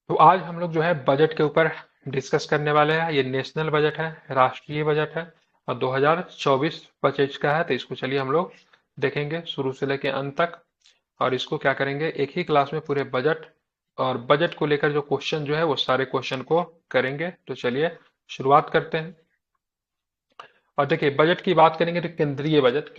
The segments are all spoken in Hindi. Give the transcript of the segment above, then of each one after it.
तो आज हम लोग जो है बजट के ऊपर डिस्कस करने वाले हैं। ये नेशनल बजट है, राष्ट्रीय बजट है और 2024-25 का है। तो इसको चलिए हम लोग देखेंगे शुरू से लेके अंत तक। और इसको क्या करेंगे, एक ही क्लास में पूरे बजट और बजट को लेकर जो क्वेश्चन जो है वो सारे क्वेश्चन को करेंगे। तो चलिए शुरुआत करते हैं। और देखिए, बजट की बात करेंगे तो केंद्रीय बजट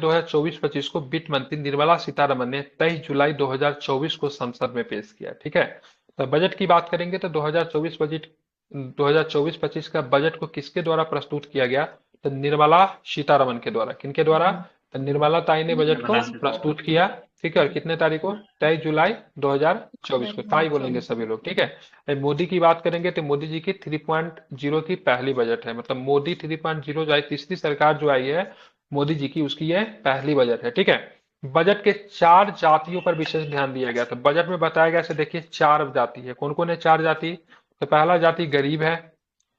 2024-25 को वित्त मंत्री निर्मला सीतारमण ने 23 जुलाई 2024 को संसद में पेश किया। ठीक है। तो बजट की बात करेंगे तो 2024 का बजट को किसके द्वारा प्रस्तुत किया गया? तो निर्मला सीतारमण के द्वारा। किनके द्वारा? तो निर्मला ताई ने बजट को निर्मला सीतारमण। प्रस्तुत किया। ठीक है। और कितने तारीख को? 23 जुलाई 2024 को। ताई बोलेंगे सभी लोग। ठीक है। मोदी की बात करेंगे तो मोदी जी की 3.0 की पहली बजट है। मतलब मोदी 3.0 जो आई, तीसरी सरकार जो आई है मोदी जी की, उसकी यह पहली बजट है। ठीक है। बजट के 4 जातियों पर विशेष ध्यान दिया गया। तो बजट में बताया गया, देखिए 4 जाति है। कौन कौन है 4 जाति? तो पहला जाति गरीब है,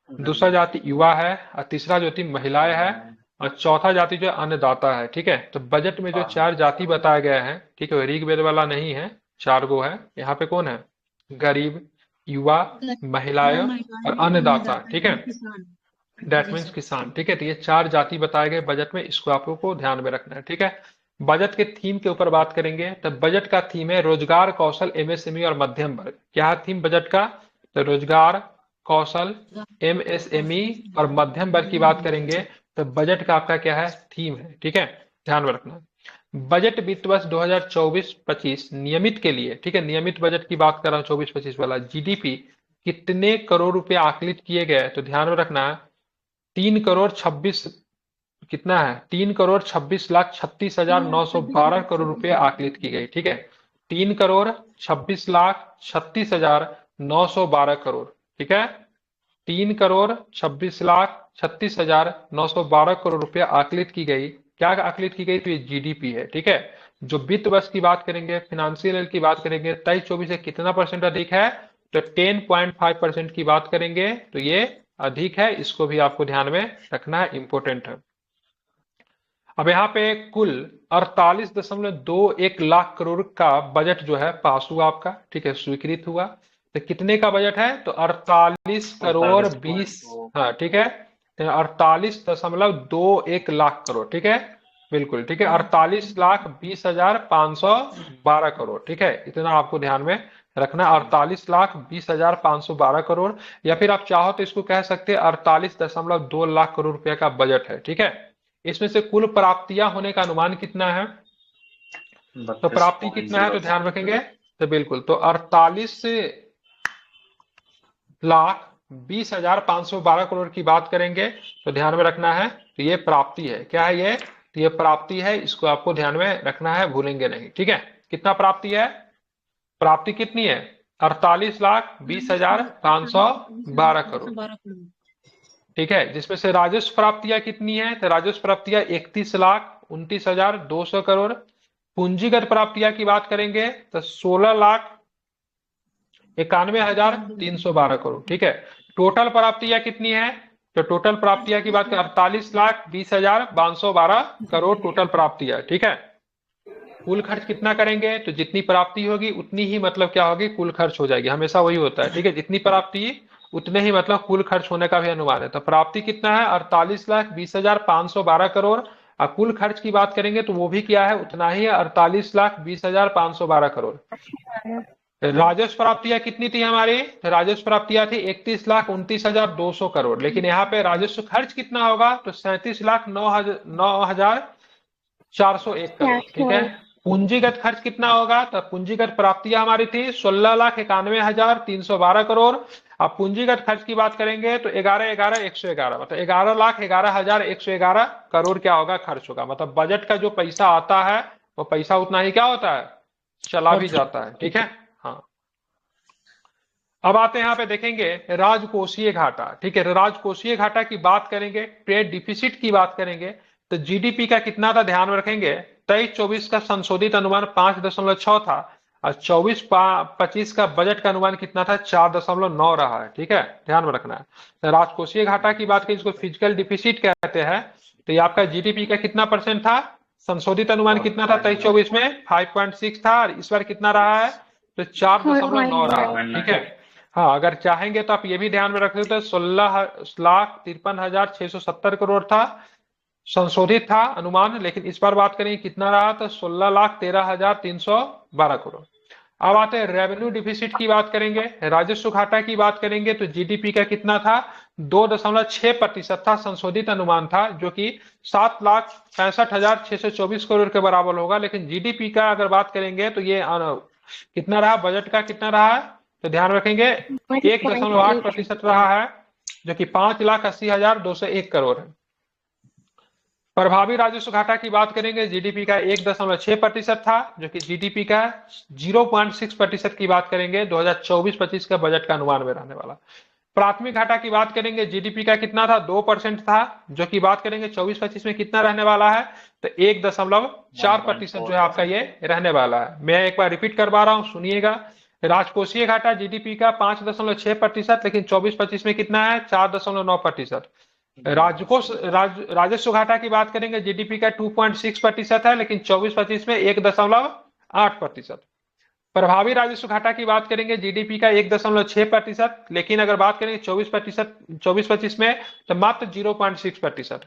दूसरा जाति युवा है, और तीसरा जाति महिलाएं है, और चौथा जाति जो है अन्नदाता है। ठीक है। तो बजट में जो 4 जाति बताया गया है, ठीक है, ऋग्वेद वाला नहीं है, 4 गो है। यहाँ पे कौन है? गरीब, युवा, महिलाएं और अन्नदाता। ठीक है। किसान। दैट जी मीन्स सर। किसान। ठीक है। तो ये 4 जाति बताए गए बजट में, इसको आप लोग को ध्यान में रखना है। ठीक है। बजट के थीम के ऊपर बात करेंगे तो बजट का थीम है रोजगार, कौशल, एमएसएमई और मध्यम वर्ग। क्या है थीम बजट का? तो रोजगार, कौशल, एमएसएमई और मध्यम वर्ग की बात करेंगे। तो बजट का आपका क्या है? थीम है। ठीक है। ध्यान में रखना। बजट वित्त वर्ष 2024-25 नियमित के लिए, ठीक है, नियमित बजट की बात कर रहा हूँ 24-25 वाला, जीडीपी कितने करोड़ रुपए आकलित किए गए? तो ध्यान में रखना है 3 करोड़ 26, कितना है? 3 करोड़ 26 लाख 36 हजार 912 करोड़ रुपए आकलित की गई। ठीक है। 3 करोड़ 26 लाख 36 हजार 912 करोड़। ठीक है। 3 करोड़ 26 लाख 36 हजार 912 करोड़ रुपया आकलित की गई। क्या आकलित की गई? तो ये जीडीपी है। ठीक है। जो वित्त वर्ष की बात करेंगे, फाइनेंशियल ईयर की बात करेंगे, 23-24 से कितना परसेंट अधिक है? तो 10.5% की बात करेंगे। तो ये अधिक है, इसको भी आपको ध्यान में रखना है, इंपॉर्टेंट है। अब यहाँ पे कुल 48.21 लाख करोड़ का बजट जो है पास हुआ आपका। ठीक है, स्वीकृत हुआ। तो कितने का बजट है? तो 48 करोड़ 20, 48.2। हाँ ठीक है, 48.21 लाख करोड़। ठीक है, बिल्कुल ठीक है, 48,20,512 करोड़। ठीक है, इतना आपको ध्यान में रखना, 48,20,512 करोड़। या फिर आप चाहो तो इसको कह सकते हैं 48.2 लाख करोड़ रुपए का बजट है। ठीक है। इसमें से कुल प्राप्तियां होने का अनुमान कितना है? तो बत्तीस प्राप्ति पॉइंट कितना है? जीरो तो ध्यान रखेंगे। तो बिल्कुल, तो 48,20,512 करोड़ की बात करेंगे तो ध्यान में रखना है। तो ये प्राप्ति है। क्या है ये? तो ये प्राप्ति है, इसको आपको ध्यान में रखना है, भूलेंगे नहीं। ठीक है। कितना प्राप्ति है? प्राप्ति कितनी है? 48,20,512 करोड़। 12 करोड़। ठीक है। जिसमें से राजस्व प्राप्तियां कितनी है? तो राजस्व प्राप्तियां 31,29,200 करोड़। पूंजीगत प्राप्तियां की बात करेंगे तो 16,91,312 करोड़। ठीक है। टोटल प्राप्तियां कितनी है? तो टोटल प्राप्तियां की बात करें 48,20,512 करोड़ टोटल प्राप्तियां। ठीक है। कुल खर्च कितना करेंगे? तो जितनी प्राप्ति होगी उतनी ही मतलब क्या होगी? कुल खर्च हो जाएगी। हमेशा वही होता है। ठीक है, जितनी प्राप्ति उतने ही मतलब कुल खर्च होने का भी अनुमान है। तो प्राप्ति कितना है? 48,20,512 करोड़। और कुल खर्च की बात करेंगे तो वो भी क्या है? उतना ही है, 48,20,512 करोड़। राजस्व प्राप्तियां कितनी थी हमारी? राजस्व प्राप्तियां थी 31,29,200 करोड़। लेकिन यहाँ पे राजस्व खर्च कितना होगा? तो 37,09,401 करोड़। ठीक है। पूंजीगत खर्च कितना होगा? तो पूंजीगत प्राप्तियां हमारी थी 16,91,312 करोड़। अब पूंजीगत खर्च की बात करेंगे तो 11,11,111, मतलब 11,11,11,111 करोड़ क्या होगा? खर्च होगा। मतलब बजट का जो पैसा आता है वो पैसा उतना ही क्या होता है? चला भी जाता है। ठीक है। हाँ। अब आते हैं यहाँ पे देखेंगे राजकोषीय घाटा। ठीक है, राजकोषीय घाटा की बात करेंगे, ट्रेड डिफिसिट की बात करेंगे तो जीडीपी का कितना था? ध्यान में रखेंगे 23-24 का संशोधित अनुमान 5.6 था और 24-25 का बजट का अनुमान कितना था? 4.9 रहा है। ठीक है, ध्यान में रखना है। तो राजकोषीय घाटा की बात करें, इसको फिजिकल डिफिसिट कहते हैं। तो ये आपका जीडीपी का कितना परसेंट था? संशोधित अनुमान कितना था 23-24 में? 5.6 था और इस बार कितना रहा है? तो 4.9 रहा है। ठीक है। हाँ, अगर चाहेंगे तो आप ये भी ध्यान में रख सकते हैं, 16,53,670 करोड़ था, संशोधित था अनुमान, लेकिन इस बार बात करेंगे कितना रहा, तो 16,13,312 करोड़। अब आते हैं रेवेन्यू डिफिसिट की बात करेंगे, राजस्व घाटा की बात करेंगे, तो जीडीपी का कितना था, 2.6% था, संशोधित अनुमान था, जो कि 7,65,624 करोड़ के बराबर होगा। लेकिन जीडीपी का अगर बात करेंगे तो ये कितना रहा, बजट का कितना रहा है, तो ध्यान रखेंगे 1.8% रहा है, जो कि 5,80,201 करोड़ है। प्रभावी राजस्व घाटा की बात करेंगे, जीडीपी का 1.6% था, जो कि जीडीपी का 0.6% की बात करेंगे 2024-25 का बजट का अनुमान में रहने वाला। प्राथमिक घाटा की बात करेंगे, जीडीपी का कितना था, 2% था, जो कि बात करेंगे 24-25 में कितना रहने वाला है, तो 1.4% जो है आपका ये रहने वाला है। मैं एक बार रिपीट करवा रहा हूं, सुनिएगा। राजकोषीय घाटा जीडीपी का 5.6%, लेकिन 24-25 में कितना है, 4.9%। राजस्व घाटा की बात करेंगे, जीडीपी का 2.6% है, लेकिन 24-25 में 1.8%। प्रभावी राजस्व घाटा की बात करेंगे, जीडीपी का 1.6%, लेकिन अगर बात करेंगे 24-25 में तो मात्र 0.6%।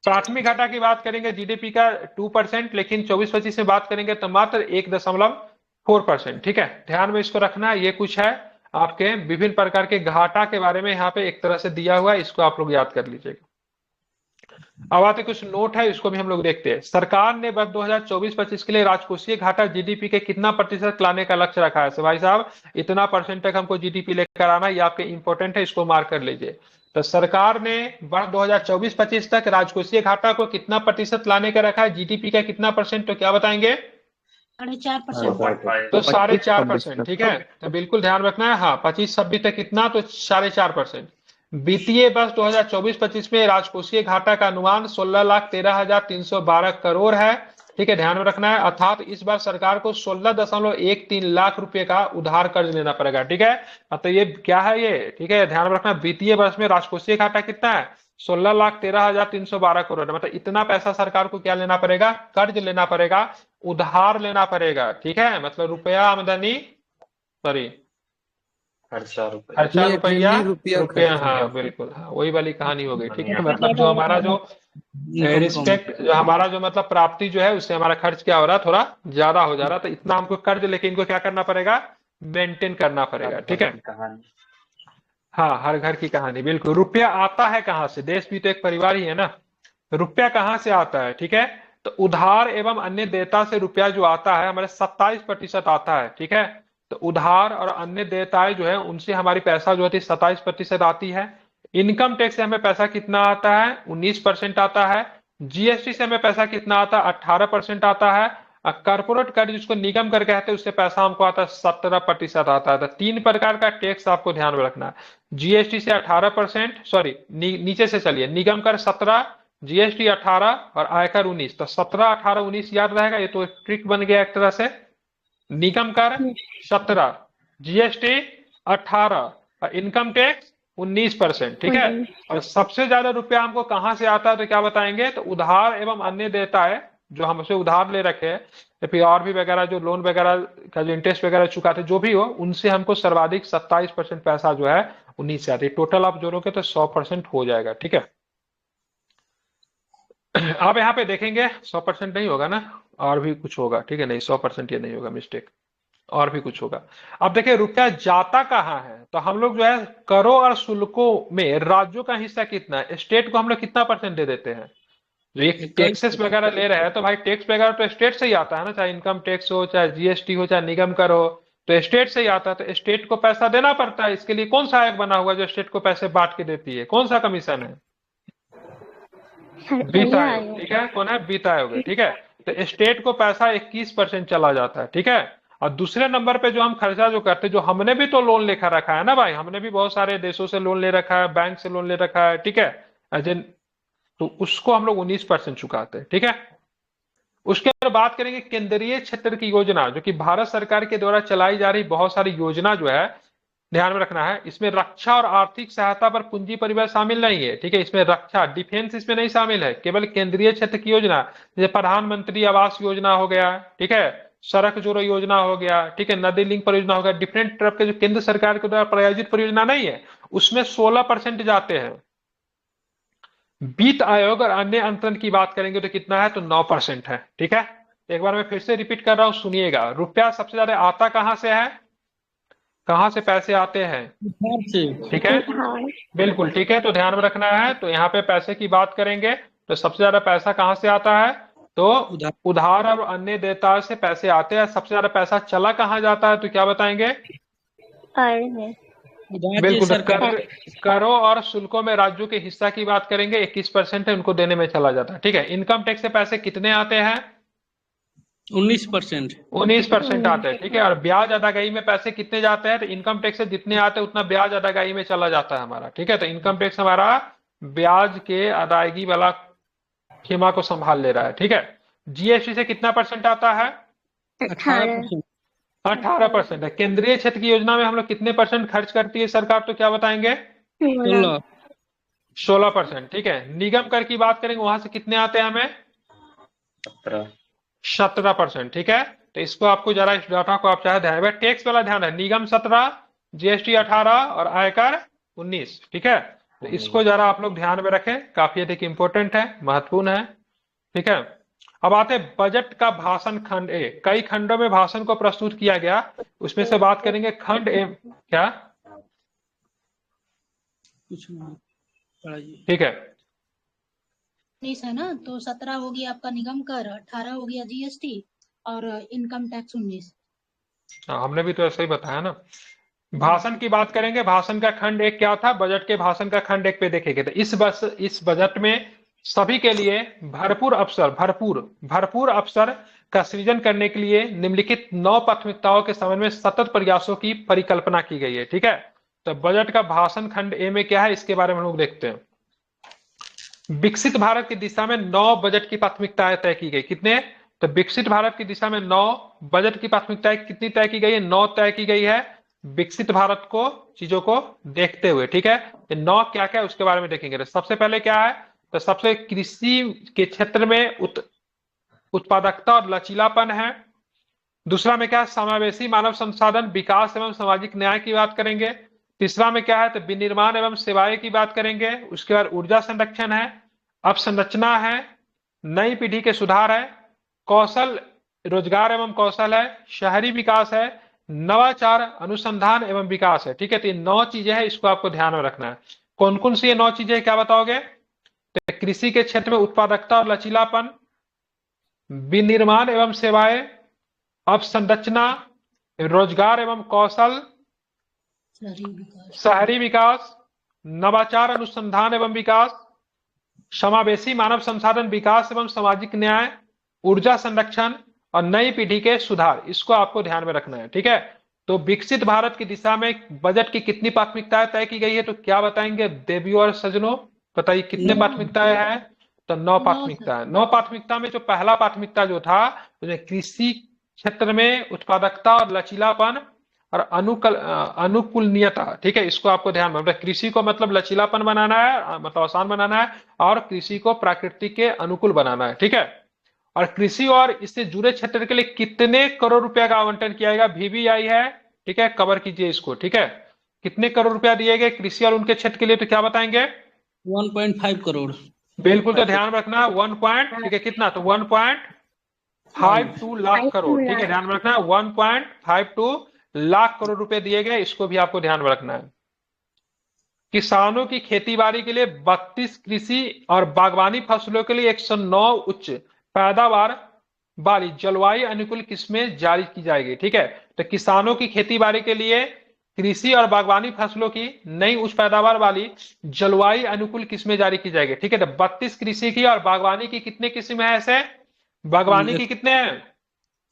प्राथमिक घाटा की बात करेंगे, जीडीपी का 2%, लेकिन 24-25 में बात करेंगे तो मात्र 1.4%। ठीक है, ध्यान में इसको रखना है। ये कुछ है आपके विभिन्न प्रकार के घाटा के बारे में यहाँ पे एक तरह से दिया हुआ है, इसको आप लोग याद कर लीजिएगा। अब आते कुछ नोट है, इसको भी हम लोग देखते हैं। सरकार ने वर्ष 2024-25 के लिए राजकोषीय घाटा जीडीपी के कितना प्रतिशत लाने का लक्ष्य रखा है। भाई साहब, इतना परसेंट तक हमको जीडीपी लेकर आना, ये आपके इंपॉर्टेंट है, इसको मार्क कर लीजिए। तो सरकार ने वर्ष 2024-25 तक राजकोषीय घाटा को कितना प्रतिशत लाने का रखा है, जीडीपी का कितना परसेंट, तो क्या बताएंगे, 4.5%। तो 4.5%। ठीक है, तो बिल्कुल ध्यान रखना है। हाँ, 25-26 तक कितना, तो 4.5%। वित्तीय वर्ष 2024-25 में राजकोषीय घाटा का अनुमान 16,13,312 करोड़ है। ठीक है, ध्यान में रखना है। अर्थात इस बार सरकार को 16.13 लाख रुपए का उधार कर्ज लेना पड़ेगा। ठीक है, तो ये क्या है ये, ठीक है, ध्यान में रखना। वित्तीय वर्ष में राजकोषीय घाटा कितना है, 16,13,312 करोड़, मतलब इतना पैसा सरकार को क्या लेना पड़ेगा, कर्ज लेना पड़ेगा, उधार लेना पड़ेगा। ठीक है, मतलब रुपया आमदनी, सॉरी खर्चा रुपया रुपया, हाँ बिल्कुल, हाँ वही वाली कहानी हो गई। ठीक है, मतलब जो हमारा जो रिस्पेक्ट, जो हमारा जो मतलब प्राप्ति जो है, उससे हमारा खर्च क्या हो रहा है, थोड़ा ज्यादा हो जा रहा है, तो इतना हमको कर्ज लेके इनको क्या करना पड़ेगा, मेंटेन करना पड़ेगा। ठीक है, हाँ, हर घर की कहानी, बिल्कुल। रुपया आता है कहाँ से, देश भी तो एक परिवार ही है ना। रुपया कहाँ से आता है, ठीक है, तो उधार एवं अन्य देयता से रुपया जो आता है हमारे 27% आता है। ठीक है, तो उधार और अन्य देयताएं जो है उनसे हमारी पैसा जो होती है 27% आती है। इनकम टैक्स से हमें पैसा कितना आता है, 19% आता है। जीएसटी से हमें पैसा कितना आता है, 18% आता है। कॉर्पोरेट कर जिसको निगम कर कहते हैं, उससे पैसा हमको आता है 17% आता है। तो 3 प्रकार का टैक्स आपको ध्यान में रखना है। जीएसटी से 18%, सॉरी नीचे से चलिए, निगम कर 17, जीएसटी 18 और आयकर 19। तो 17, 18, 19 याद रहेगा, ये तो ट्रिक बन गया एक तरह से। निगम कर 17, जीएसटी 18 और इनकम टैक्स 19%। ठीक है, और सबसे ज्यादा रुपया हमको कहां से आता है, तो क्या बताएंगे, तो उधार एवं अन्य देयताएं जो हमसे उधार ले रखे हैं, या फिर और भी वगैरह जो लोन वगैरह का जो इंटरेस्ट वगैरह चुकाते जो भी हो, उनसे हमको सर्वाधिक 27% पैसा जो है 19 से आती है। टोटल आप जोड़ोगे तो 100% हो जाएगा। ठीक है, आप यहाँ पे देखेंगे 100% नहीं होगा ना, और भी कुछ होगा। ठीक है, नहीं 100% ये नहीं होगा, मिस्टेक, और भी कुछ होगा। अब देखिए रुपया जाता कहाँ है, तो हम लोग जो है करों और शुल्कों में राज्यों का हिस्सा कितना है, स्टेट को हम लोग कितना परसेंट दे देते हैं। जो ये टैक्सेस वगैरह ले रहे हैं, तो भाई टैक्स वगैरह तो स्टेट से ही आता है ना, चाहे इनकम टैक्स हो, चाहे जीएसटी हो, चाहे निगम कर हो, तो स्टेट से ही आता है। तो स्टेट को पैसा देना पड़ता है। इसके लिए कौन सा आयोग बना हुआ जो स्टेट को पैसे बांट के देती है, कौन सा कमीशन है, वित्त आयोग। ठीक है, कौन है, वित्त आयोग है। ठीक है, तो स्टेट को पैसा 21% चला जाता है। ठीक है, और दूसरे नंबर पे जो हम खर्चा जो करते हैं, जो हमने भी तो लोन लेकर रखा है ना भाई, हमने भी बहुत सारे देशों से लोन ले रखा है, बैंक से लोन ले रखा है। ठीक है, तो उसको हम लोग 19% चुकाते हैं। ठीक है, उसके बाद बात करेंगे केंद्रीय क्षेत्र की योजना, जो कि भारत सरकार के द्वारा चलाई जा रही बहुत सारी योजना जो है, ध्यान में रखना है। इसमें रक्षा और आर्थिक सहायता पर पूंजी परिवहन शामिल नहीं है। ठीक है, इसमें रक्षा, डिफेंस इसमें नहीं शामिल है, केवल केंद्रीय क्षेत्र की योजना, जैसे प्रधानमंत्री आवास योजना हो गया। ठीक है, सड़क जोड़ो योजना हो गया, ठीक है, नदी लिंक परियोजना हो गया, डिफरेंट तरफ के जो केंद्र सरकार के द्वारा प्रायोजित परियोजना नहीं है, उसमें 16% जाते हैं। वित्त आयोग और अन्य अंतरण की बात करेंगे तो कितना है, तो 9% है। ठीक है, एक बार मैं फिर से रिपीट कर रहा हूं, सुनिएगा। रुपया सबसे ज्यादा आता कहां से है, कहां से पैसे आते हैं, बिहार से। ठीक है, बिल्कुल ठीक है, तो ध्यान में रखना है। तो यहाँ पे पैसे की बात करेंगे तो सबसे ज्यादा पैसा कहां से आता है, तो उधार। उधार और अन्य देयताओं से पैसे आते हैं। सबसे ज्यादा पैसा चला कहां जाता है, तो क्या बताएंगे, उधार जी बिल्कुल, तो सरकार। करों और शुल्कों में राज्यों के हिस्सा की बात करेंगे, 21% है, उनको देने में चला जाता है। ठीक है, इनकम टैक्स से पैसे कितने आते हैं, 19%। 19% आते हैं। ठीक है, और ब्याज अदायगी में पैसे कितने जाते हैं, तो इनकम टैक्स से जितने आते हैं उतना ब्याज अदायगी में चला जाता है हमारा। ठीक है, तो इनकम टैक्स हमारा ब्याज के अदायगी वाला खेमा को संभाल ले रहा है। ठीक है, जीएसटी से कितना परसेंट आता है, 18%। 18% है। केंद्रीय क्षेत्र की योजना में हम लोग कितने परसेंट खर्च करती है सरकार, तो क्या बताएंगे, 16। 16%। ठीक है, निगम कर की बात करेंगे, वहां से कितने आते हैं हमें, 17%। ठीक है, तो इसको आपको जरा इस डाटा को आप चाहे ध्यान, टैक्स वाला ध्यान है, निगम 17, जीएसटी 18 और आयकर 19। ठीक है, तो इसको जरा आप लोग ध्यान में रखें, काफी अधिक इंपॉर्टेंट है, महत्वपूर्ण है। ठीक है, अब आते हैं बजट का भाषण खंड ए। कई खंडों में भाषण को प्रस्तुत किया गया, उसमें से बात करेंगे खंड ए। क्या, कुछ नहीं पढ़ाइए। ठीक है, 19 है ना, तो 17 हो गया आपका निगम कर, 18 हो गया जीएसटी और इनकम टैक्स 19। हमने भी तो ऐसा ही बताया ना। भाषण की बात करेंगे, भाषण का खंड एक क्या था, बजट के भाषण का खंड एक पे देखेंगे तो इस बजट में सभी के लिए भरपूर अवसर का सृजन करने के लिए निम्नलिखित 9 प्राथमिकताओं के समन्वय में सतत प्रयासों की परिकल्पना की गई है। ठीक है, तो बजट का भाषण खंड ए में क्या है, इसके बारे में हम लोग देखते हैं। विकसित भारत की दिशा में 9 बजट की प्राथमिकताएं तय की गई। कितने, तो विकसित भारत की दिशा में 9 बजट की प्राथमिकताएं कितनी तय की गई है, 9 तय की गई है, विकसित भारत को चीजों को देखते हुए। ठीक है, ये 9 क्या क्या है उसके बारे में देखेंगे। तो सबसे पहले क्या है, तो सबसे कृषि के क्षेत्र में उत्पादकता और लचीलापन है। दूसरा में क्या है, समावेशी मानव संसाधन विकास एवं सामाजिक न्याय की बात करेंगे। तीसरा में क्या है, तो विनिर्माण एवं सेवाएं की बात करेंगे। उसके बाद ऊर्जा संरक्षण है, अवसंरचना है, नई पीढ़ी के सुधार है, कौशल रोजगार एवं कौशल है, शहरी विकास है, नवाचार अनुसंधान एवं विकास है। ठीक है, तो ये 9 चीजें हैं, इसको आपको ध्यान में रखना है। कौन कौन सी ये 9 चीजें, क्या बताओगे, तो कृषि के क्षेत्र में उत्पादकता और लचीलापन, विनिर्माण एवं सेवाएं, अवसंरचना, रोजगार एवं कौशल, शहरी विकास, नवाचार अनुसंधान एवं विकास, समावेशी मानव संसाधन विकास एवं सामाजिक न्याय, ऊर्जा संरक्षण और नई पीढ़ी के सुधार। इसको आपको ध्यान में रखना है। ठीक है, तो विकसित भारत की दिशा में बजट की कितनी प्राथमिकताएं तय की गई है, तो क्या बताएंगे देवियों और सज्जनों, बताइए कितने प्राथमिकताएं हैं, तो 9 प्राथमिकताएं। 9 प्राथमिकता में जो पहला प्राथमिकता जो था, कृषि क्षेत्र में उत्पादकता और लचीलापन और अनुकूलनीयता। ठीक है, इसको आपको ध्यान में, कृषि को मतलब लचीलापन बनाना है, मतलब आसान बनाना है, और कृषि को प्रकृति के अनुकूल बनाना है। ठीक है, और कृषि और इससे जुड़े क्षेत्र के लिए कितने करोड़ रुपया का आवंटन किया जाएगा, VVI है। ठीक है, कवर कीजिए इसको। ठीक है, कितने करोड़ रुपया दिए गए कृषि और उनके क्षेत्र के लिए, तो क्या बताएंगे, 1.5 करोड़। बिल्कुल, तो ध्यान रखना 1 पॉइंट, ठीक है, कितना, तो 1.52 लाख करोड़। ठीक है, ध्यान में रखना 1.52 लाख करोड़ रुपए दिए गए, इसको भी आपको ध्यान में रखना है। किसानों की खेतीबाड़ी के लिए 32 कृषि और बागवानी फसलों के लिए 109 उच्च पैदावार वाली जलवायु अनुकूल किस्में जारी की जाएगी। ठीक है, तो किसानों की खेतीबाड़ी के लिए कृषि और बागवानी फसलों की नई उच्च पैदावार वाली जलवायु अनुकूल किस्में जारी की जाएगी। ठीक है, तो 32 कृषि की और बागवानी की कितने किस्म है, ऐसे बागवानी की कितने हैं,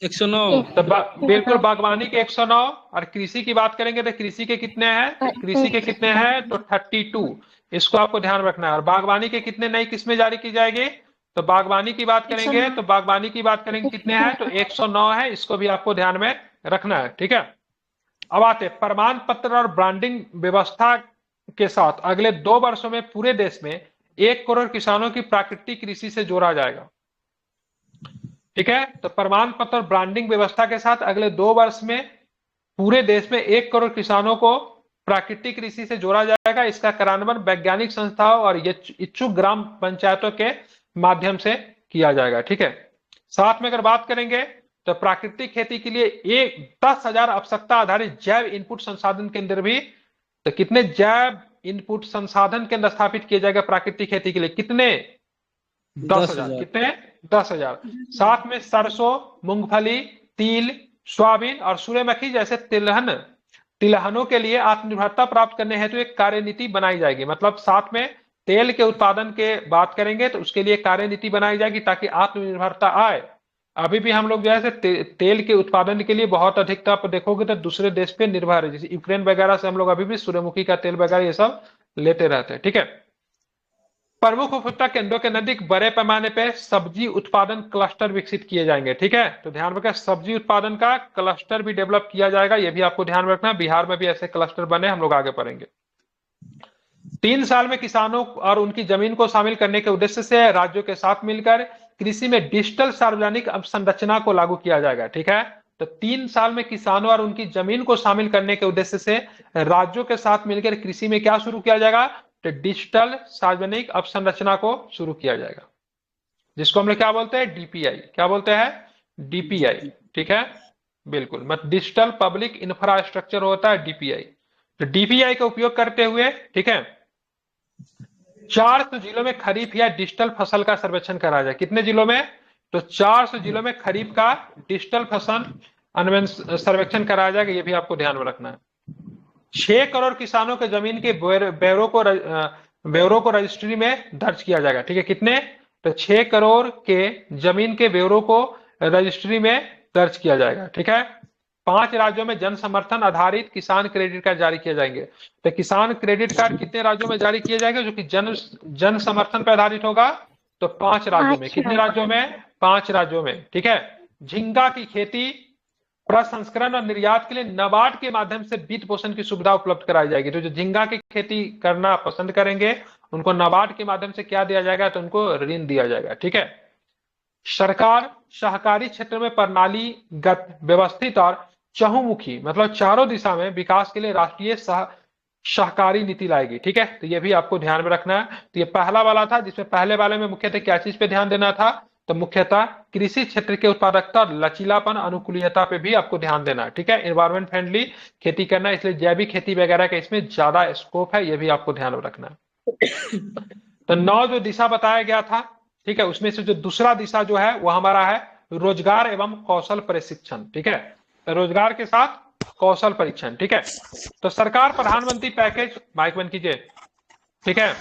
109। तो बिल्कुल बागवानी के 109, और कृषि की बात करेंगे तो कृषि के कितने हैं, तो कृषि के कितने हैं, तो 32। इसको आपको ध्यान रखना है। और बागवानी के कितने नई किस्में जारी की जाएगी, तो बागवानी की बात करेंगे तो बागवानी की बात करेंगे कितने हैं, तो 109 है, इसको भी आपको ध्यान में रखना है। ठीक है, अब आते प्रमाण पत्र और ब्रांडिंग व्यवस्था के साथ अगले 2 वर्षों में पूरे देश में 1 करोड़ किसानों की प्राकृतिक कृषि से जोड़ा जाएगा। ठीक है। तो प्रमाण पत्र और ब्रांडिंग व्यवस्था के साथ अगले 2 वर्ष में पूरे देश में 1 करोड़ किसानों को प्राकृतिक कृषि से जोड़ा जाएगा। इसका कार्यान्वयन वैज्ञानिक संस्थाओं और इच्छुक ग्राम पंचायतों के माध्यम से किया जाएगा। ठीक है। साथ में अगर बात करेंगे तो प्राकृतिक खेती के लिए 10,000 आवश्यकता आधारित जैव इनपुट संसाधन केंद्र भी, तो कितने जैव इनपुट संसाधन केंद्र स्थापित किए जाएगा प्राकृतिक खेती के लिए? कितने? 10,000। कितने? 10,000। साथ में सरसों, मूंगफली, तिल, सोयाबीन और सूर्यमुखी जैसे तिलहनों के लिए आत्मनिर्भरता प्राप्त करने हेतु एक कार्यनीति बनाई जाएगी। मतलब साथ में तेल के उत्पादन के बात करेंगे तो उसके लिए कार्यनीति बनाई जाएगी ताकि आत्मनिर्भरता आए। अभी भी हम लोग जो है तेल के उत्पादन के लिए बहुत अधिकता आप देखोगे तो दूसरे देश पे निर्भर है, जैसे यूक्रेन वगैरह से हम लोग अभी भी सूर्यमुखी का तेल वगैरह ये सब लेते रहते हैं। ठीक है। प्रमुख उपभोक्ता केंद्रों के नजदीक बड़े पैमाने पे सब्जी उत्पादन क्लस्टर विकसित किए जाएंगे। ठीक है। तो ध्यान रखना, सब्जी उत्पादन का क्लस्टर भी डेवलप किया जाएगा, ये भी आपको ध्यान रखना। बिहार में भी ऐसे क्लस्टर बने, हम लोग आगे पढ़ेंगे। 3 साल में किसानों और उनकी जमीन को शामिल करने के उद्देश्य से राज्यों के साथ मिलकर कृषि में डिजिटल सार्वजनिक अवसंरचना को लागू किया जाएगा। ठीक है। तो 3 साल में किसानों और उनकी जमीन को शामिल करने के उद्देश्य से राज्यों के साथ मिलकर कृषि में क्या शुरू किया जाएगा? तो डिजिटल सार्वजनिक अवसंरचना को शुरू किया जाएगा, जिसको हम लोग क्या बोलते हैं? डीपीआई। क्या बोलते हैं? डीपीआई। ठीक है, बिल्कुल। मतलब डिजिटल पब्लिक इंफ्रास्ट्रक्चर होता है डीपीआई। तो डीपीआई का उपयोग करते हुए, ठीक है, 400 जिलों में खरीफ या डिजिटल फसल का सर्वेक्षण करा जाए। कितने जिलों में? तो 400 जिलों में खरीफ का डिजिटल फसल सर्वेक्षण कराया जाएगा, ये भी आपको ध्यान में रखना है। 6 करोड़ किसानों के जमीन के ब्यौरों को रजिस्ट्री में दर्ज किया जाएगा। ठीक है, कितने? तो 6 करोड़ के जमीन के ब्यौरों को रजिस्ट्री में दर्ज किया जाएगा। ठीक है। 5 राज्यों में जन समर्थन आधारित किसान क्रेडिट कार्ड जारी किए जाएंगे। तो किसान क्रेडिट कार्ड कितने राज्यों में जारी किए जाएंगे जो कि जन समर्थन पर आधारित होगा? तो 5 राज्यों में। कितने राज्यों में? 5 राज्यों में। ठीक है। झींगा की खेती, प्रसंस्करण और निर्यात के लिए नाबार्ड के माध्यम से वित्त पोषण की सुविधा उपलब्ध कराई जाएगी। तो जो झींगा की खेती करना पसंद करेंगे उनको नाबार्ड के माध्यम से क्या दिया जाएगा? तो उनको ऋण दिया जाएगा। ठीक है। सरकार सहकारी क्षेत्र में प्रणालीगत, व्यवस्थित और चहुमुखी, मतलब चारों दिशा में विकास के लिए राष्ट्रीय सहकारी नीति लाएगी। ठीक है। तो ये भी आपको ध्यान में रखना है। तो ये पहला वाला था, जिसमें पहले वाले में मुख्यतः क्या चीज पे ध्यान देना था? तो मुख्यतः कृषि क्षेत्र के उत्पादकता और लचीलापन, अनुकूलता पे भी आपको ध्यान देना है। ठीक है। एनवायरमेंट फ्रेंडली खेती करना, इसलिए जैविक खेती वगैरह का इसमें ज्यादा स्कोप है, ये भी आपको ध्यान में रखना है। तो 9 जो दिशा बताया गया था, ठीक है, उसमें से जो दूसरा दिशा जो है वो हमारा है रोजगार एवं कौशल प्रशिक्षण। ठीक है। तो रोजगार के साथ कौशल परीक्षण। ठीक है। तो सरकार प्रधानमंत्री पैकेज, माइक बंद कीजिए। ठीक है।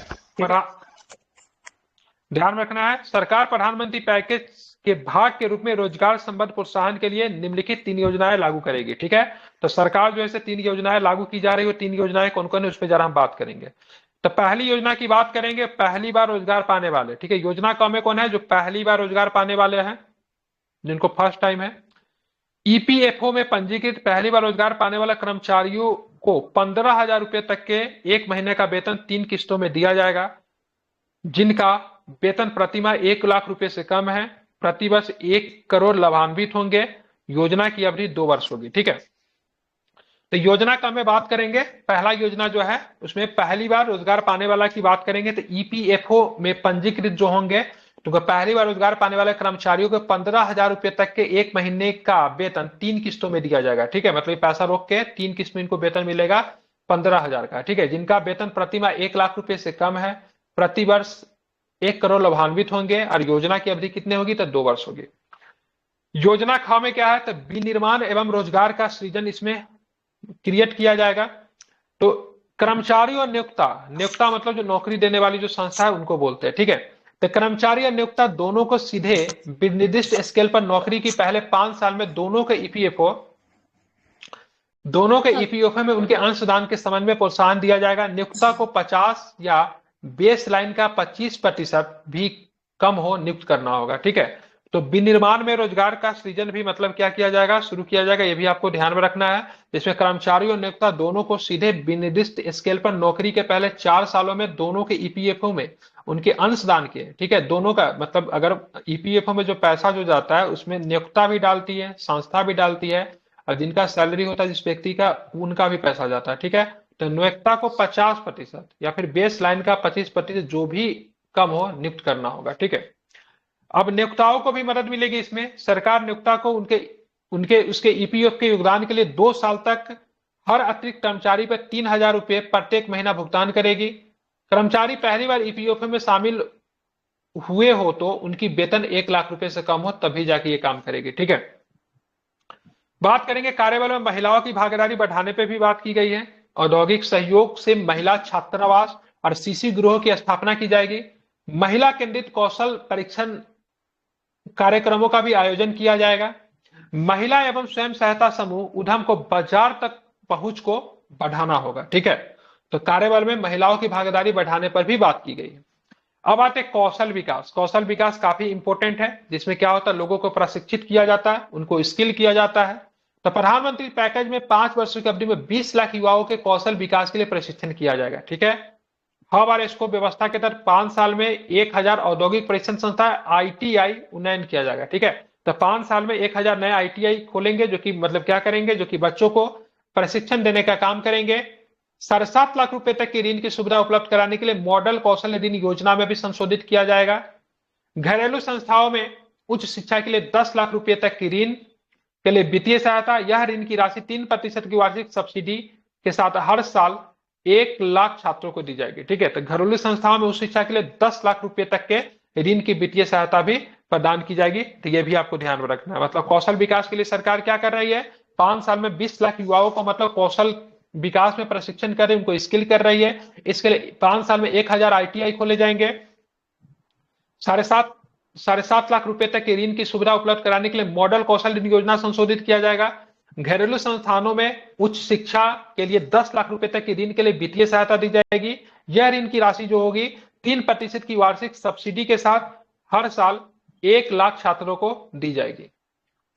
ध्यान रखना है, सरकार प्रधानमंत्री पैकेज के भाग के रूप में रोजगार संबंध प्रोत्साहन के लिए निम्नलिखित 3 योजनाएं लागू करेगी। ठीक है। तो सरकार जो है 3 योजनाएं लागू की जा रही है। 3 योजनाएं कौन कौन है उस पर जरा हम बात करेंगे। तो पहली योजना की बात करेंगे, पहली बार रोजगार पाने वाले। ठीक है। योजना में कौन है जो पहली बार रोजगार पाने वाले हैं, जिनको फर्स्ट टाइम है? ईपीएफओ में पंजीकृत पहली बार रोजगार पाने वाले कर्मचारियों को 15,000 रुपए तक के 1 महीने का वेतन 3 किस्तों में दिया जाएगा। जिनका वेतन प्रतिमाह 1 लाख रुपए से कम है, प्रतिवर्ष 1 करोड़ लाभान्वित होंगे। योजना की अवधि 2 वर्ष होगी। ठीक है। तो योजना का में बात करेंगे, पहला योजना जो है उसमें पहली बार रोजगार पाने वाला की बात करेंगे। तो ईपीएफओ में पंजीकृत जो होंगे तो पहली बार रोजगार पाने वाले कर्मचारियों को 15,000 रुपए तक के 1 महीने का वेतन 3 किस्तों में दिया जाएगा। ठीक है। मतलब पैसा रोक के 3 किस्त में इनको वेतन मिलेगा 15,000 का। ठीक है। जिनका वेतन प्रतिमाह 1 लाख रुपए से कम है, प्रतिवर्ष 1 करोड़ लाभान्वित होंगे और योजना की अवधि कितने होगी? तो 2 वर्ष होगी। योजना ख में क्या है? तो विनिर्माण एवं रोजगार का सृजन इसमें क्रिएट किया जाएगा। तो कर्मचारी और नियोक्ता मतलब जो नौकरी देने वाली जो संस्था है उनको बोलते हैं। ठीक है। तो कर्मचारी और नियोक्ता दोनों को सीधे निर्दिष्ट स्केल पर नौकरी की पहले 5 साल में दोनों के ईपीएफओ में उनके अंशदान के संबंध में प्रोत्साहन दिया जाएगा। नियोक्ता को 50 या बेस लाइन का 25% भी कम हो नियुक्त करना होगा। ठीक है। तो तो विनिर्माण में रोजगार का सृजन भी मतलब क्या किया जाएगा, शुरू किया जाएगा, ये भी आपको ध्यान में रखना है। जिसमें कर्मचारी और नियोक्ता दोनों को सीधे विनिर्दिष्ट स्केल पर नौकरी के पहले 4 सालों में दोनों के ईपीएफओ में उनके अंशदान के, ठीक है, दोनों का मतलब अगर ईपीएफओ में जो पैसा जो जाता है उसमें नियोक्ता भी डालती है, संस्था भी डालती है, और जिनका सैलरी होता है जिस व्यक्ति का, उनका भी पैसा जाता है, ठीक है। तो नियोक्ता को 50% या फिर बेस लाइन का 25% जो भी कम हो नियुक्त करना होगा, ठीक है। अब नियोक्ताओं को भी मदद मिलेगी इसमें। सरकार नियोक्ता को उनके उनके उसके ईपीएफ के योगदान के लिए 2 साल तक हर अतिरिक्त कर्मचारी पर 3,000 रुपये प्रत्येक महीना भुगतान करेगी। कर्मचारी पहली बार ईपीएफ में शामिल हुए हो तो उनकी वेतन 1 लाख रुपए से कम हो तभी जाके ये काम करेगी, ठीक है। बात करेंगे कार्यबल में महिलाओं की भागीदारी बढ़ाने पे भी बात की गई है। औद्योगिक सहयोग से महिला छात्रावास और सीसी गृहों की स्थापना की जाएगी। महिला केंद्रित कौशल परीक्षण कार्यक्रमों का भी आयोजन किया जाएगा। महिला एवं स्वयं सहायता समूह उद्यम को बाजार तक पहुंच को बढ़ाना होगा, ठीक है। तो कार्यबल में महिलाओं की भागीदारी बढ़ाने पर भी बात की गई है। अब आते कौशल विकास। कौशल विकास काफी इंपॉर्टेंट है, जिसमें क्या होता है, लोगों को प्रशिक्षित किया जाता है, उनको स्किल किया जाता है। तो प्रधानमंत्री पैकेज में 5 वर्षों की अवधि में 20 लाख युवाओं के कौशल विकास के लिए प्रशिक्षण किया जाएगा, ठीक है। हब और स्कोप व्यवस्था के तहत 5 साल में 1,000 औद्योगिक प्रशिक्षण संस्था आईटीआई उन्नयन किया जाएगा, ठीक है। तो 5 साल में 1,000 नए आईटीआई खोलेंगे, जो कि मतलब क्या करेंगे, जो कि बच्चों को प्रशिक्षण देने का काम करेंगे। 7.5 लाख रुपए तक की ऋण की सुविधा उपलब्ध कराने के लिए मॉडल कौशल ऋण योजना में भी संशोधित किया जाएगा। घरेलू संस्थाओं में उच्च शिक्षा के लिए 10 लाख रुपए तक की ऋण के लिए वित्तीय सहायता। यह ऋण की राशि 3% की वार्षिक सब्सिडी के साथ हर साल 1 लाख छात्रों को दी जाएगी, ठीक है। तो घरेलू संस्थाओं में उच्च शिक्षा के लिए 10 लाख रुपए तक के ऋण की वित्तीय सहायता भी प्रदान की जाएगी। तो ये भी आपको ध्यान में रखना है। मतलब कौशल विकास के लिए सरकार क्या कर रही है, 5 साल में 20 लाख युवाओं को मतलब कौशल विकास में प्रशिक्षण कर रही है, उनको स्किल कर रही है। इसके लिए 5 साल में 1,000 आईटीआई खोले जाएंगे। 7.5 लाख रुपए तक के ऋण की सुविधा उपलब्ध कराने के लिए मॉडल कौशल ऋण योजना संशोधित किया जाएगा। घरेलू संस्थानों में उच्च शिक्षा के लिए 10 लाख रुपए तक की ऋण के लिए वित्तीय सहायता दी जाएगी। यह ऋण की राशि जो होगी 3% की वार्षिक सब्सिडी के साथ हर साल 1 लाख छात्रों को दी जाएगी।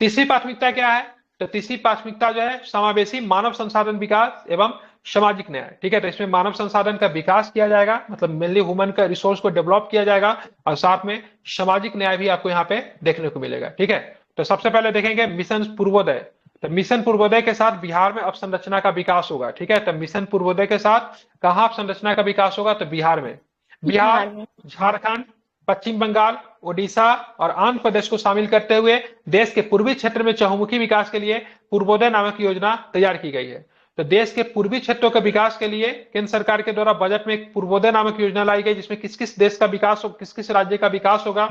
तीसरी प्राथमिकता क्या है, तो तीसरी प्राथमिकता जो है समावेशी मानव संसाधन विकास एवं सामाजिक न्याय, ठीक है। तो इसमें मानव संसाधन का विकास किया जाएगा, मतलब मेनली ह्यूमन का रिसोर्स को डेवलप किया जाएगा, और साथ में सामाजिक न्याय भी आपको यहाँ पे देखने को मिलेगा, ठीक है। तो सबसे पहले देखेंगे मिशन पूर्वोदय। तो मिशन पूर्वोदय के साथ बिहार में अवसंरचना का विकास होगा, ठीक है। तो मिशन पूर्वोदय के साथ कहाँ अवसंरचना का विकास होगा, तो बिहार में। बिहार, झारखंड, पश्चिम बंगाल, ओडिशा और आंध्र प्रदेश को शामिल करते हुए देश के पूर्वी क्षेत्र में चहुमुखी विकास के लिए पूर्वोदय नामक योजना तैयार की गई है। तो देश के पूर्वी क्षेत्रों के विकास के लिए केंद्र सरकार के द्वारा बजट में एक पूर्वोदय नामक योजना लाई गई, जिसमें किस किस देश का विकास, किस किस राज्य का विकास होगा।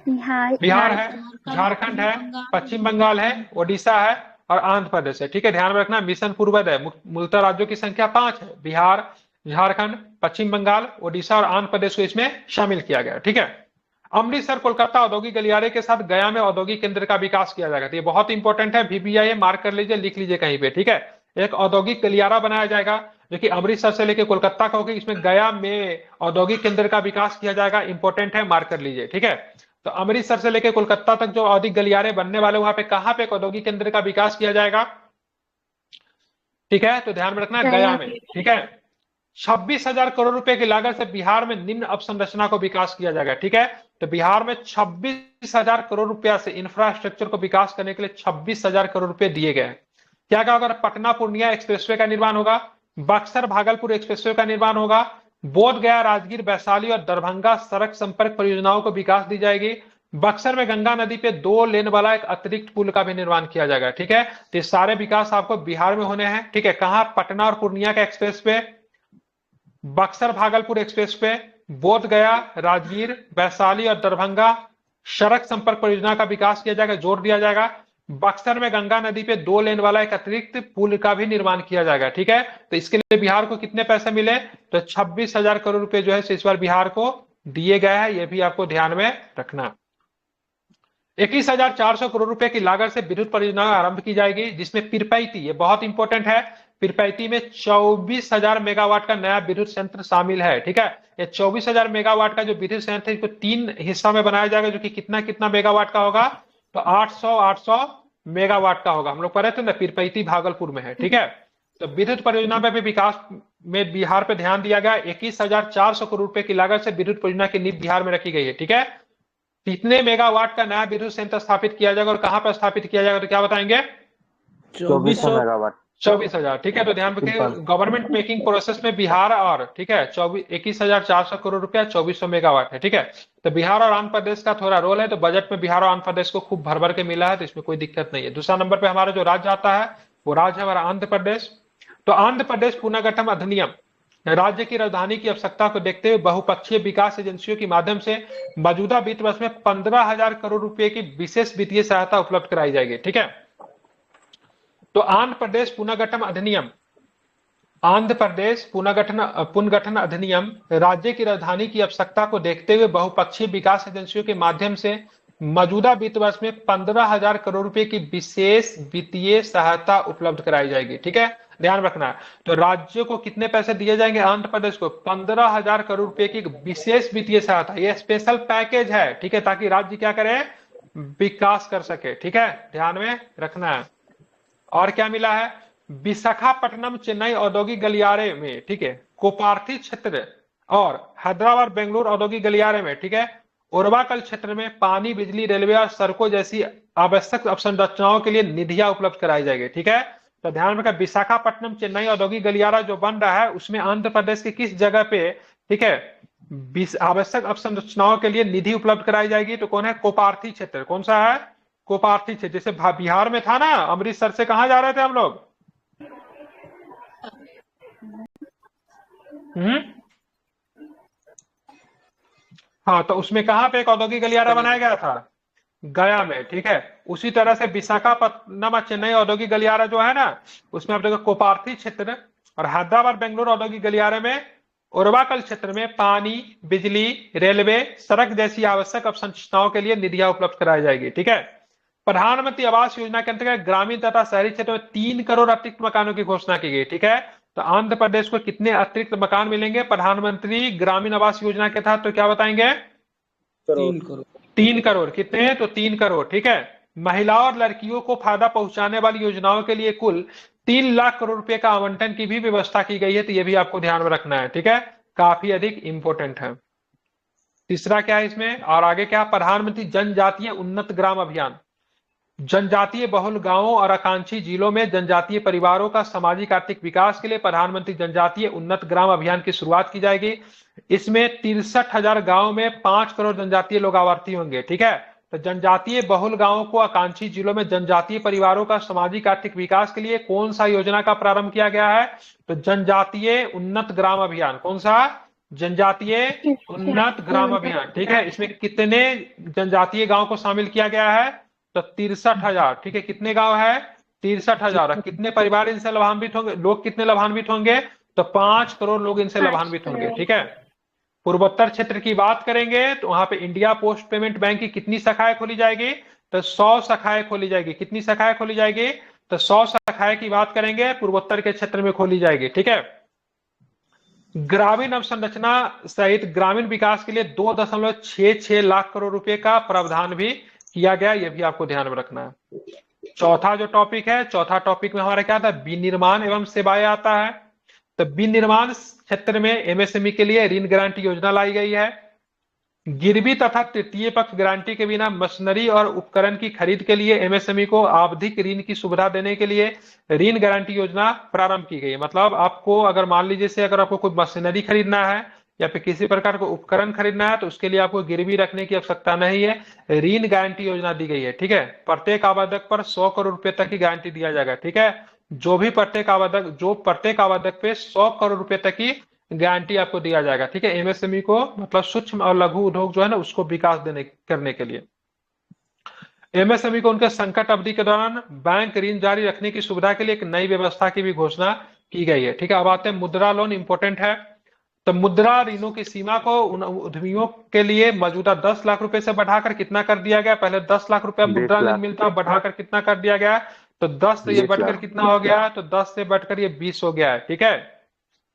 बिहार है, झारखंड है, पश्चिम बंगाल है, ओडिशा है और आंध्र प्रदेश है, ठीक है। ध्यान में रखना मिशन पूर्वोदय मूलतः राज्यों की संख्या 5 है। बिहार, झारखंड, पश्चिम बंगाल, ओडिशा और आंध्र प्रदेश को इसमें शामिल किया गया, ठीक है। अमृतसर कोलकाता औद्योगिक गलियारे के साथ गया में औद्योगिक केंद्र का विकास किया जाएगा। तो ये बहुत इंपॉर्टेंट है, VBI मार्क कर लीजिए, लिख लीजिए कहीं पे, ठीक है। एक औद्योगिक गलियारा बनाया जाएगा जो कि अमृतसर से लेकर कोलकाता का होगी। इसमें गया में औद्योगिक केंद्र का विकास किया जाएगा, इंपॉर्टेंट है, मार्क कर लीजिए, ठीक है। तो अमृतसर से लेकर कोलकाता तक जो औद्योगिक गलियारे बनने वाले, वहां पे कहां पे औद्योगिक केंद्र का विकास किया जाएगा, ठीक है। तो ध्यान में रखना गया में, ठीक है। 26,000 करोड़ रुपए की लागत से बिहार में निम्न अवसंरचना को विकास किया जाएगा, ठीक है। तो बिहार में 26,000 करोड़ रुपया से इंफ्रास्ट्रक्चर को विकास करने के लिए 26,000 करोड़ रुपए दिए गए। क्या क्या होगा, पटना पूर्णिया एक्सप्रेसवे का निर्माण होगा, बक्सर भागलपुर एक्सप्रेसवे का निर्माण होगा, बोध गया राजगीर वैशाली और दरभंगा सड़क संपर्क परियोजनाओं को विकास दी जाएगी। बक्सर में गंगा नदी पे 2 लेन वाला एक अतिरिक्त पुल का भी निर्माण किया जाएगा, ठीक है। तो ये सारे विकास आपको बिहार में होने हैं, ठीक है। कहां, पटना और पूर्णिया का एक्सप्रेसवे, बक्सर भागलपुर एक्सप्रेसवे, बोध गया राजगीर वैशाली और दरभंगा सड़क संपर्क परियोजना का विकास किया जाएगा, जोर दिया जाएगा। बक्सर में गंगा नदी पे 2 लेन वाला एक अतिरिक्त पुल का भी निर्माण किया जाएगा, ठीक है। तो इसके लिए बिहार को कितने पैसे मिले, तो 26,000 करोड़ रुपए जो है इस बार बिहार को दिए गए हैं, ये भी आपको ध्यान में रखना। 21,400 करोड़ रुपए की लागत से विद्युत परियोजना आरंभ की जाएगी, जिसमें पीरपैती, ये बहुत इंपॉर्टेंट है, पीरपैंती में 24,000 मेगावाट का नया विद्युत संयंत्र शामिल है। ठीक है, ये 24,000 मेगावाट का जो विद्युत संयंत्र है इसको 3 हिस्सा में बनाया जाएगा, जो कि कितना कितना मेगावाट का होगा, तो 800 मेगावाट का होगा। हम लोग पढ़े थे ना, पीरपैंती भागलपुर में है। ठीक है, तो विद्युत परियोजना पे भी विकास में बिहार पे ध्यान दिया गया। 21,400 करोड़ रुपए की लागत से विद्युत परियोजना की नींव बिहार में रखी गई है। ठीक है, कितने मेगावाट का नया विद्युत संयंत्र स्थापित किया जाएगा और कहां पर स्थापित किया जाएगा, तो क्या बताएंगे? 2400 मेगावाट। 24,000। ठीक है, तो ध्यान रखिए गवर्नमेंट मेकिंग प्रोसेस में बिहार और, ठीक है, 21,400 करोड़ रुपया 2400 मेगावाट है। ठीक है, तो बिहार और आंध्र प्रदेश का थोड़ा रोल है, तो बजट में बिहार और आंध्र प्रदेश को खूब भर भर के मिला है, तो इसमें कोई दिक्कत नहीं है। दूसरा नंबर पे हमारा जो राज्य आता है वो राज्य है हमारा आंध्र प्रदेश। तो आंध्र प्रदेश पुनर्गठन अधिनियम राज्य की राजधानी की आवश्यकता को देखते हुए बहुपक्षीय विकास एजेंसियों के माध्यम से मौजूदा वित्त वर्ष में 15,000 करोड़ रुपए की विशेष वित्तीय सहायता उपलब्ध कराई जाएगी। ठीक है, तो आंध्र प्रदेश पुनर्गठन अधिनियम, आंध्र प्रदेश पुनर्गठन अधिनियम राज्य की राजधानी की आवश्यकता को देखते हुए बहुपक्षीय विकास एजेंसियों के माध्यम से मौजूदा वित्त वर्ष में 15,000 करोड़ रुपए की विशेष वित्तीय सहायता उपलब्ध कराई जाएगी। ठीक है, ध्यान रखना है। तो राज्य को कितने पैसे दिए जाएंगे? आंध्र प्रदेश को 15,000 करोड़ रुपए की विशेष वित्तीय सहायता। यह स्पेशल पैकेज है। ठीक है, ताकि राज्य क्या करे, विकास कर सके। ठीक है, ध्यान में रखना है। और क्या मिला है? विशाखापट्टनम चेन्नई औद्योगिक गलियारे में, ठीक है, कोपार्थी क्षेत्र और हैदराबाद बेंगलुरु औद्योगिक गलियारे में, ठीक है, उर्वाकल क्षेत्र में पानी, बिजली, रेलवे और सड़कों जैसी आवश्यक अवसंरचनाओं के लिए निधियां उपलब्ध कराई जाएगी। ठीक है, तो ध्यान रखा, विशाखापट्टनम चेन्नई औद्योगिक गलियारा जो बन रहा है उसमें आंध्र प्रदेश की किस जगह पे, ठीक है, आवश्यक अवसंरचनाओं के लिए निधि उपलब्ध कराई जाएगी। तो कौन है? कोपार्थी क्षेत्र। कौन सा है? कोपार्थी क्षेत्र। जैसे बिहार में था ना, अमृतसर से कहां जा रहे थे हम लोग? हाँ, तो उसमें कहां पे एक औद्योगिक गलियारा बनाया गया था? गया में। ठीक है, उसी तरह से विशाखापट्टनम और चेन्नई औद्योगिक गलियारा जो है ना, उसमें आप देखो कोपार्थी क्षेत्र और हैदराबाद बेंगलुरु औद्योगिक गलियारे में उर्वाकल क्षेत्र में पानी, बिजली, रेलवे, सड़क जैसी आवश्यक अवसंरचनाओं के लिए निधियां उपलब्ध कराई जाएगी। ठीक है, प्रधानमंत्री आवास योजना के अंतर्गत ग्रामीण तथा शहरी क्षेत्रों में 3 करोड़ अतिरिक्त मकानों की घोषणा की गई। ठीक है, तो आंध्र प्रदेश को कितने अतिरिक्त मकान मिलेंगे प्रधानमंत्री ग्रामीण आवास योजना के तहत? तो क्या बताएंगे? 3 करोड़। 3 करोड़। कितने? तो 3 करोड़। ठीक है, महिलाओं और लड़कियों को फायदा पहुंचाने वाली योजनाओं के लिए कुल 3 लाख करोड़ रुपए का आवंटन की भी व्यवस्था की गई है। तो ये भी आपको ध्यान में रखना है। ठीक है, काफी अधिक इंपोर्टेंट है। तीसरा क्या है इसमें और आगे क्या? प्रधानमंत्री जनजातीय उन्नत ग्राम अभियान, जनजातीय बहुल गांवों और आकांक्षी जिलों में जनजातीय परिवारों का सामाजिक आर्थिक विकास के लिए प्रधानमंत्री जनजातीय उन्नत ग्राम अभियान की शुरुआत की जाएगी। इसमें 63,000 गांवों में 5 करोड़ जनजातीय लोग आवर्ती होंगे। ठीक है, तो जनजातीय बहुल गांवों को आकांक्षी जिलों में जनजातीय परिवारों का सामाजिक आर्थिक विकास के लिए कौन सा योजना का प्रारंभ किया गया है? तो जनजातीय उन्नत ग्राम अभियान। कौन सा? जनजातीय उन्नत ग्राम अभियान। ठीक है, इसमें कितने जनजातीय गांव को शामिल किया गया है? तो 63,000। ठीक है, कितने गांव है? 63,000। कितने परिवार इनसे लाभान्वित होंगे? लोग कितने लाभान्वित होंगे? तो 5 करोड़ लोग इनसे लाभान्वित होंगे। ठीक है, पूर्वोत्तर क्षेत्र की बात करेंगे तो वहां पे इंडिया पोस्ट पेमेंट बैंक की कितनी शाखाएं खोली जाएगी? तो 100 शाखाएं खोली जाएगी। कितनी शाखाएं खोली जाएगी? तो 100 शाखाएं की बात करेंगे पूर्वोत्तर के क्षेत्र में खोली जाएगी। ठीक है, ग्रामीण अवसंरचना सहित ग्रामीण विकास के लिए 2.66 लाख करोड़ रुपए का प्रावधान भी किया गया। यह भी आपको ध्यान में रखना है। चौथा जो टॉपिक है, चौथा टॉपिक में हमारा क्या था? विनिर्माण एवं सेवाएं आता है। तो विनिर्माण क्षेत्र में एमएसएमई के लिए ऋण गारंटी योजना लाई गई है। गिरवी तथा तृतीय पक्ष गारंटी के बिना मशीनरी और उपकरण की खरीद के लिए एमएसएमई को आवधिक ऋण की सुविधा देने के लिए ऋण गारंटी योजना प्रारंभ की गई है। मतलब आपको अगर मान लीजिए से अगर आपको कोई मशीनरी खरीदना है या फिर किसी प्रकार का उपकरण खरीदना है तो उसके लिए आपको गिरवी रखने की आवश्यकता नहीं है, ऋण गारंटी योजना दी गई है। ठीक है, प्रत्येक आवेदक पर 100 करोड़ रुपए तक की गारंटी दिया जाएगा। ठीक है, जो प्रत्येक आवेदक पे 100 करोड़ रुपए तक की गारंटी आपको दिया जाएगा। ठीक है, एमएसएमई को मतलब सूक्ष्म और लघु उद्योग जो है ना उसको विकास करने के लिए एमएसएमई को उनके संकट अवधि के दौरान बैंक ऋण जारी रखने की सुविधा के लिए एक नई व्यवस्था की भी घोषणा की गई है। ठीक है, अब आते हैं मुद्रा लोन। इंपोर्टेंट है। तो मुद्रा ऋणों की सीमा को उन उद्यमियों के लिए मौजूदा 10 लाख रुपए से बढ़ाकर कितना कर दिया गया? पहले 10 लाख रुपए मुद्रा ऋण मिलता, बढ़ाकर कितना कर दिया गया? तो 10 से ये 20 बढ़कर लाख। कितना हो गया, तो 10 से बढ़कर ये 20 हो गया है। ठीक है,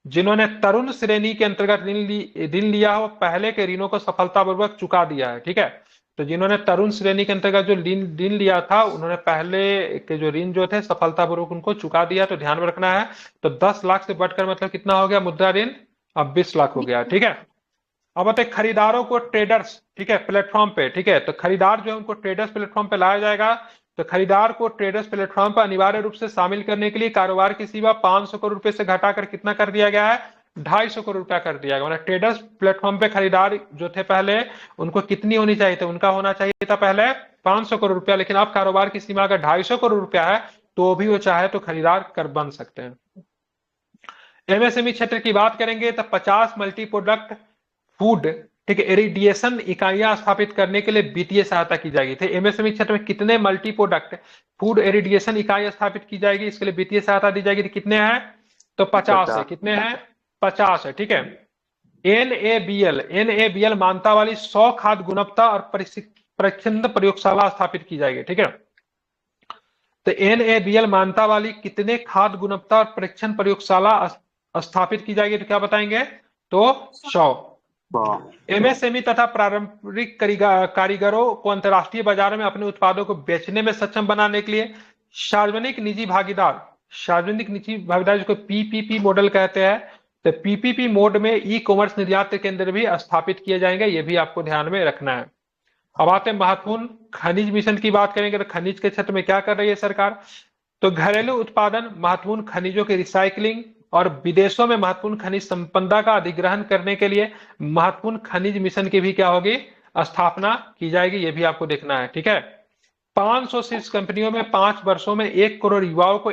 जिन्होंने तरुण श्रेणी के अंतर्गत ऋण लिया हो पहले के ऋणों को सफलतापूर्वक चुका दिया है। ठीक है, तो जिन्होंने तरुण श्रेणी के अंतर्गत जो ऋण लिया था उन्होंने पहले के जो ऋण जो थे सफलतापूर्वक उनको चुका दिया, तो ध्यान में रखना है। तो 10 लाख से बढ़कर मतलब कितना हो गया मुद्रा ऋण, अब 20 लाख हो गया। ठीक है, अब बताए खरीदारों को ट्रेडर्स, ठीक है, प्लेटफॉर्म पे, ठीक है, तो खरीदार जो है उनको ट्रेडर्स प्लेटफॉर्म पे लाया जाएगा। तो खरीदार को ट्रेडर्स प्लेटफॉर्म पर अनिवार्य रूप से शामिल करने के लिए कारोबार की सीमा 500 करोड़ रुपए से घटाकर कितना कर दिया गया है, 250 करोड़ रुपया कर दिया गया। मतलब ट्रेडर्स प्लेटफॉर्म पे खरीदार जो थे पहले उनको कितनी होनी चाहिए थी, उनका होना चाहिए था पहले 500 करोड़ रुपया, लेकिन अब कारोबार की सीमा अगर 250 करोड़ रुपया है तो भी वो चाहे तो खरीदार कर बन सकते हैं। एमएसएमई क्षेत्र की बात करेंगे तो 50 मल्टी प्रोडक्ट फूड, ठीक है, इरिडिएशन इकाइयां स्थापित करने के लिए वित्तीय सहायता की जाएगी। तो एमएसएमई क्षेत्र में कितने मल्टी प्रोडक्ट फूड इरिडिएशन इकाई स्थापित की जाएगी, इसके लिए वित्तीय सहायता दी जाएगी। तो कितने हैं, तो 50 है। कितने हैं, 50 है। ठीक है, एनएबीएल मान्यता वाली 100 खाद्य गुणवत्ता और परीक्षण प्रयोगशाला स्थापित की जाएगी। ठीक है, तो एनएबीएल मान्यता वाली कितने खाद्य गुणवत्ता और परीक्षण प्रयोगशाला स्थापित की जाएगी, तो क्या बताएंगे, तो 100। एमएसएमई तथा पारंपरिक कारीगरों को अंतर्राष्ट्रीय बाजार में अपने उत्पादों को बेचने में सक्षम बनाने के लिए सार्वजनिक निजी भागीदार जिसको पीपीपी मॉडल कहते हैं, तो पीपीपी मोड में ई कॉमर्स निर्यात केंद्र भी स्थापित किए जाएंगे, ये भी आपको ध्यान में रखना है। अब आते हैं महत्वपूर्ण खनिज मिशन की बात करेंगे, तो खनिज के क्षेत्र में क्या कर रही है सरकार, तो घरेलू उत्पादन, महत्वपूर्ण खनिजों की रिसाइकलिंग और विदेशों में महत्वपूर्ण खनिज संपदा का अधिग्रहण करने के लिए महत्वपूर्ण खनिज मिशन की भी क्या होगी, स्थापना की जाएगी, ये भी आपको देखना है। ठीक है, 500 शीर्ष कंपनियों में 5 वर्षों में 1 करोड़ युवाओं को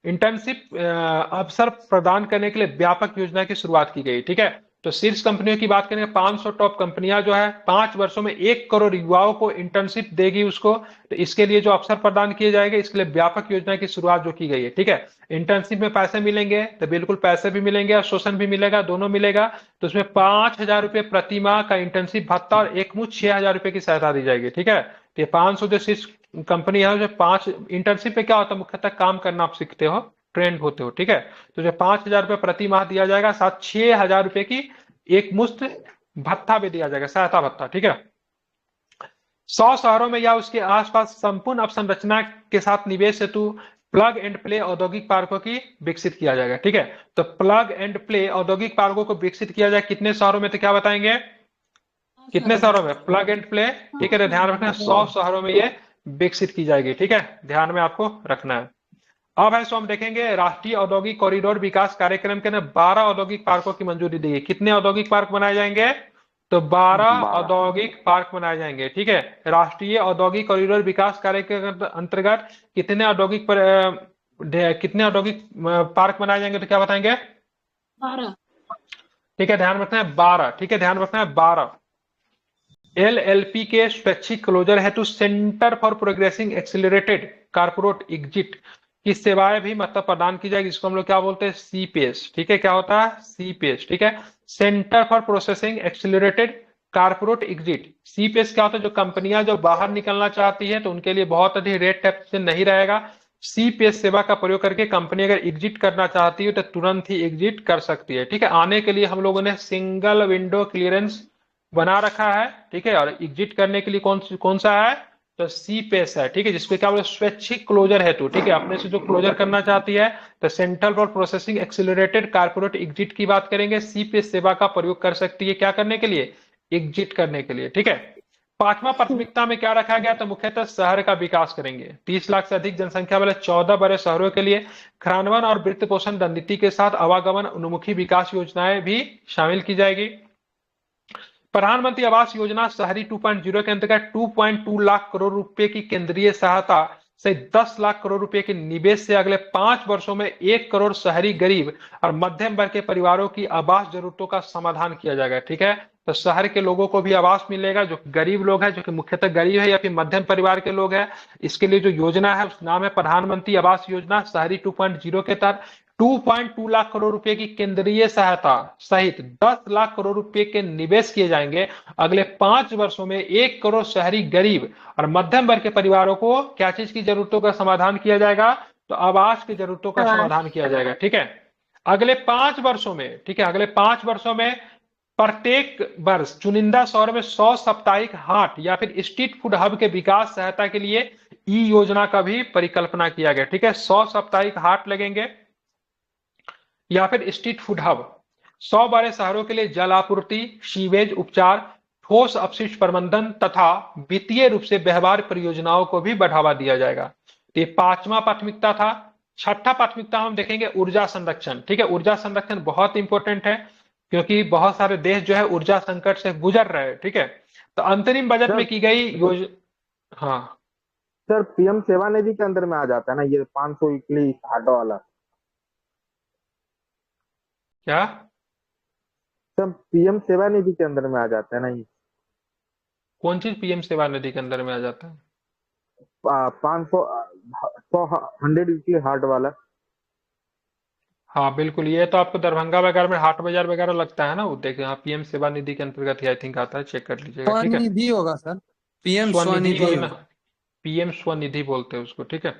इंटर्नशिप अवसर प्रदान करने के लिए व्यापक योजना की शुरुआत की गई। ठीक है, तो शीर्ष कंपनियों की बात करें, 500 टॉप कंपनियां जो है 5 वर्षों में 1 करोड़ युवाओं को इंटर्नशिप देगी उसको, तो इसके लिए जो अवसर प्रदान किए जाएंगे, इसके लिए व्यापक योजना की शुरुआत जो की गई है। ठीक है, इंटर्नशिप में पैसे मिलेंगे, तो बिल्कुल पैसे भी मिलेंगे और शोषण भी मिलेगा, दोनों मिलेगा। तो उसमें 5,000 रुपए प्रति माह का इंटर्नशिप भत्ता और एकमुश्त 6,000 रुपए की सहायता दी जाएगी। ठीक है, तो ये 500 जो शीर्ष कंपनी है, जो 5 इंटर्नशिप पे क्या होता है, मुख्यतः काम करना आप सीखते हो, ट्रेंड होते हो। ठीक है, तो जो 5,000 रुपए प्रति माह दिया जाएगा, साथ 6,000 रुपए की एक मुश्त भत्ता भी दिया जाएगा, सहायता भत्ता। ठीक है, 100 शहरों में या उसके आसपास संपूर्ण अवसंरचना के साथ निवेश हेतु प्लग एंड प्ले औद्योगिक पार्कों की विकसित किया जाएगा। ठीक है, तो प्लग एंड प्ले औद्योगिक पार्कों को विकसित किया जाए कितने शहरों में, तो क्या बताएंगे, कितने शहरों में, प्लग एंड प्ले। ठीक है, तो ध्यान रखना 100 शहरों में ये विकसित की जाएगी। ठीक है, ध्यान में आपको रखना है। अब है सो हम देखेंगे राष्ट्रीय औद्योगिक कॉरिडोर विकास कार्यक्रम के अंदर 12 औद्योगिक पार्कों की मंजूरी दी गई। कितने औद्योगिक पार्क बनाए जाएंगे, तो 12 औद्योगिक पार्क बनाए जाएंगे। ठीक है, राष्ट्रीय औद्योगिक कॉरिडोर विकास कार्यक्रम के अंतर्गत कितने औद्योगिक पार्क बनाए जाएंगे, तो क्या बताएंगे, 12। ठीक है, ध्यान रखना है 12। ठीक है, ध्यान रखना है 12। एलएलपी के स्वैच्छिक क्लोजर हेतु centre for progressing accelerated corporate exit की सेवाएं भी मतलब प्रदान की जाएगी, जिसको हम लोग क्या बोलते हैं, सीपीएस। ठीक है, क्या होता है, सीपीएस। ठीक है, centre for processing accelerated corporate exit. CPS क्या होता है, जो कंपनियां जो बाहर निकलना चाहती है तो उनके लिए बहुत अधिक रेट टैक्स नहीं रहेगा। सीपीएस सेवा का प्रयोग करके कंपनी अगर एग्जिट करना चाहती है तो तुरंत ही एग्जिट कर सकती है। ठीक है, आने के लिए हम लोगों ने सिंगल विंडो क्लियरेंस बना रखा है। ठीक है, और एग्जिट करने के लिए कौन सा है, तो सीपीएस है। ठीक है, जिसको क्या बोले, स्वैच्छिक क्लोजर हेतु। ठीक है, अपने से जो क्लोजर करना चाहती है तो central for processing accelerated corporate exit की बात करेंगे, सीपीएस सेवा का प्रयोग कर सकती है, क्या करने के लिए, एग्जिट करने के लिए। ठीक है, 5वां प्राथमिकता में क्या रखा गया, तो मुख्यतः शहर का विकास करेंगे। 30 लाख से अधिक जनसंख्या वाले 14 बड़े शहरों के लिए कार्यान्वयन और वित्त पोषण रणनीति के साथ आवागमन उन्मुखी विकास योजनाएं भी शामिल की जाएगी। प्रधानमंत्री आवास योजना शहरी 2.0 के अंतर्गत 2.2 लाख करोड़ रुपए की केंद्रीय सहायता से 10 लाख करोड़ रुपए के निवेश से अगले 5 वर्षों में 1 करोड़ शहरी गरीब और मध्यम वर्ग के परिवारों की आवास जरूरतों का समाधान किया जाएगा। ठीक है, तो शहर के लोगों को भी आवास मिलेगा, जो गरीब लोग हैं, जो कि मुख्यतः गरीब है या फिर मध्यम परिवार के लोग हैं। इसके लिए जो योजना है उस नाम है प्रधानमंत्री आवास योजना शहरी 2.0 के तहत 2.2 लाख करोड़ रुपए की केंद्रीय सहायता सहित 10 लाख करोड़ रुपए के निवेश किए जाएंगे। अगले 5 वर्षों में 1 करोड़ शहरी गरीब और मध्यम वर्ग के परिवारों को क्या चीज की जरूरतों का समाधान किया जाएगा? तो आवास की जरूरतों का समाधान किया जाएगा। ठीक है, अगले 5 वर्षों में, ठीक है, अगले 5 वर्षों में प्रत्येक वर्ष चुनिंदा शहर में 100 साप्ताहिक हाट या फिर स्ट्रीट फूड हब के विकास सहायता के लिए ई योजना का भी परिकल्पना किया गया। ठीक है, 100 साप्ताहिक हाट लगेंगे या फिर स्ट्रीट फूड हब। 100 बड़े शहरों के लिए जल आपूर्ति, सीवेज उपचार, ठोस अपशिष्ट प्रबंधन तथा वित्तीय रूप से व्यवहार परियोजनाओं को भी बढ़ावा दिया जाएगा। तो ये 5वां प्राथमिकता था। 6ठा प्राथमिकता हम देखेंगे ऊर्जा संरक्षण। ठीक है, ऊर्जा संरक्षण बहुत इंपॉर्टेंट है क्योंकि बहुत सारे देश जो है ऊर्जा संकट से गुजर रहे हैं। ठीक है, तो अंतरिम बजट में की गई योजना। हाँ सर, पीएम सेवा निधि के अंदर में आ जाता है ना ये 500 इडली आटा वाला? क्या सर, पीएम सेवा निधि के अंदर में आ जाता है ना ये? कौन चीज पीएम सेवा निधि के अंदर में आ जाता है? 500 100 इडली हाट वाला। हाँ बिल्कुल, ये तो आपको दरभंगा वगैरह में हाट बाजार वगैरह लगता है ना, वो देखिए, हाँ पीएम सेवा निधि के अंतर्गत ही आई थिंक आता है, चेक कर लीजिएगा। ठीक है, स्वनिधि होगा सर, पीएम स्वनिधि स्वनिधि योजना, होगा। पीएम स्वनिधि बोलते हैं उसको। ठीक है,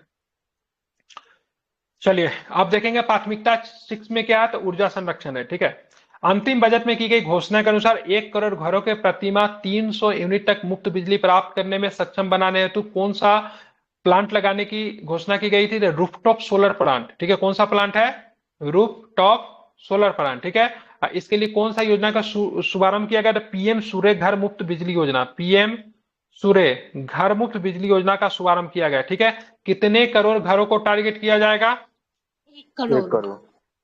चलिए आप देखेंगे प्राथमिकता 6 में क्या है, तो ऊर्जा संरक्षण है। ठीक है, अंतिम बजट में की गई घोषणा के अनुसार 1 करोड़ घरों के प्रतिमाह 300 यूनिट तक मुफ्त बिजली प्राप्त करने में सक्षम बनाने हेतु कौन सा प्लांट लगाने की घोषणा की गई थी? Rooftop solar plant. ठीक है, कौन सा प्लांट है? Rooftop solar plant. ठीक है, इसके लिए कौन सा योजना का शुभारंभ किया गया? तो पीएम सूर्य घर मुफ्त बिजली योजना, पीएम सूर्य घर मुफ्त बिजली योजना का शुभारंभ किया गया। ठीक है, कितने करोड़ घरों को टारगेट किया जाएगा? 1 करोड़।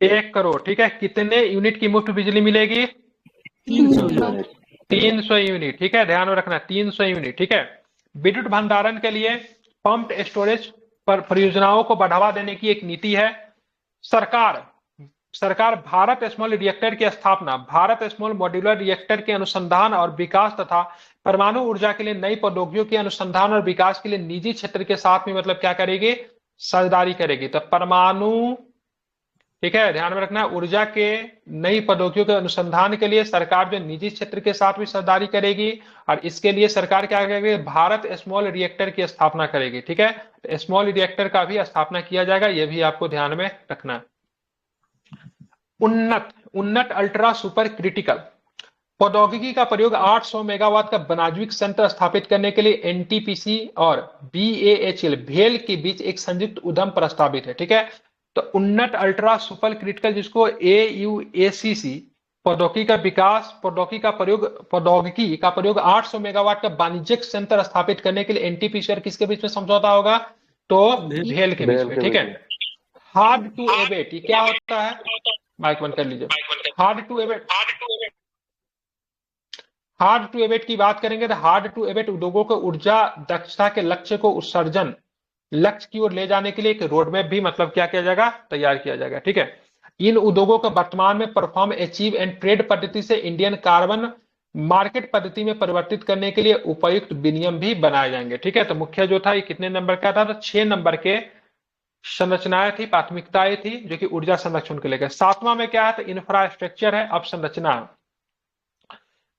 1 करोड़। ठीक है, कितने यूनिट की मुफ्त बिजली मिलेगी? 300 यूनिट। 300 यूनिट। ठीक है, ध्यान में रखना 300 यूनिट। ठीक है, विद्युत भंडारण के लिए पंप्ड स्टोरेज पर परियोजनाओं को बढ़ावा देने की एक नीति है। सरकार भारत स्मॉल रिएक्टर की स्थापना, भारत स्मॉल मॉड्यूलर रिएक्टर के अनुसंधान और विकास तथा परमाणु ऊर्जा के लिए नई प्रौद्योगिकियों के अनुसंधान और विकास के लिए निजी क्षेत्र के साथ में मतलब क्या करेगी? साझेदारी करेगी। तो परमाणु, ठीक है, ध्यान में रखना, ऊर्जा के नई प्रौद्योगिकियों के अनुसंधान के लिए सरकार जो निजी क्षेत्र के साथ भी साझेदारी करेगी और इसके लिए सरकार क्या करेगी? भारत स्मॉल रिएक्टर की स्थापना करेगी। ठीक है, तो स्मॉल रिएक्टर का भी स्थापना किया जाएगा, यह भी आपको ध्यान में रखना। उन्नत अल्ट्रा सुपर क्रिटिकल प्रौद्योगिकी का प्रयोग 800 मेगावाट का बनाज्विक संयंत्र स्थापित करने के लिए एनटीपीसी और बीएएचईएल भेल के बीच एक संयुक्त उद्यम प्रस्तावित है। ठीक है, तो उन्नत अल्ट्रा सुपर क्रिटिकल, जिसको एयूएसीसी प्रौद्योगिकी का विकास, प्रौद्योगिकी का प्रयोग 800 मेगावाट का वाणिज्यिक संयंत्र स्थापित करने के लिए एनटीपीसी और किसके बीच में समझौता होगा? तो भेल के बीच में। ठीक है, हार्ड टू एबेट, ये क्या होता है? माइक बंद कर लीजिए। हार्ड टू एबेट की बात करेंगे तो हार्ड टू एबेट उद्योगों को ऊर्जा दक्षता के लक्ष्य को उत्सर्जन लक्ष्य की ओर ले जाने के लिए एक रोडमैप भी मतलब क्या किया जाएगा? तैयार किया जाएगा। ठीक है, इन उद्योगों को वर्तमान में परफॉर्म, अचीव एंड ट्रेड पद्धति से इंडियन कार्बन मार्केट पद्धति में परिवर्तित करने के लिए उपयुक्त विनियम भी बनाए जाएंगे। ठीक है, तो मुख्य जो था ये कितने नंबर का था? तो 6 नंबर के संरचनाएं थी, प्राथमिकताएं थी जो कि ऊर्जा संरक्षण को लेकर। 7वां में क्या है? तो इंफ्रास्ट्रक्चर है, अवसंरचना।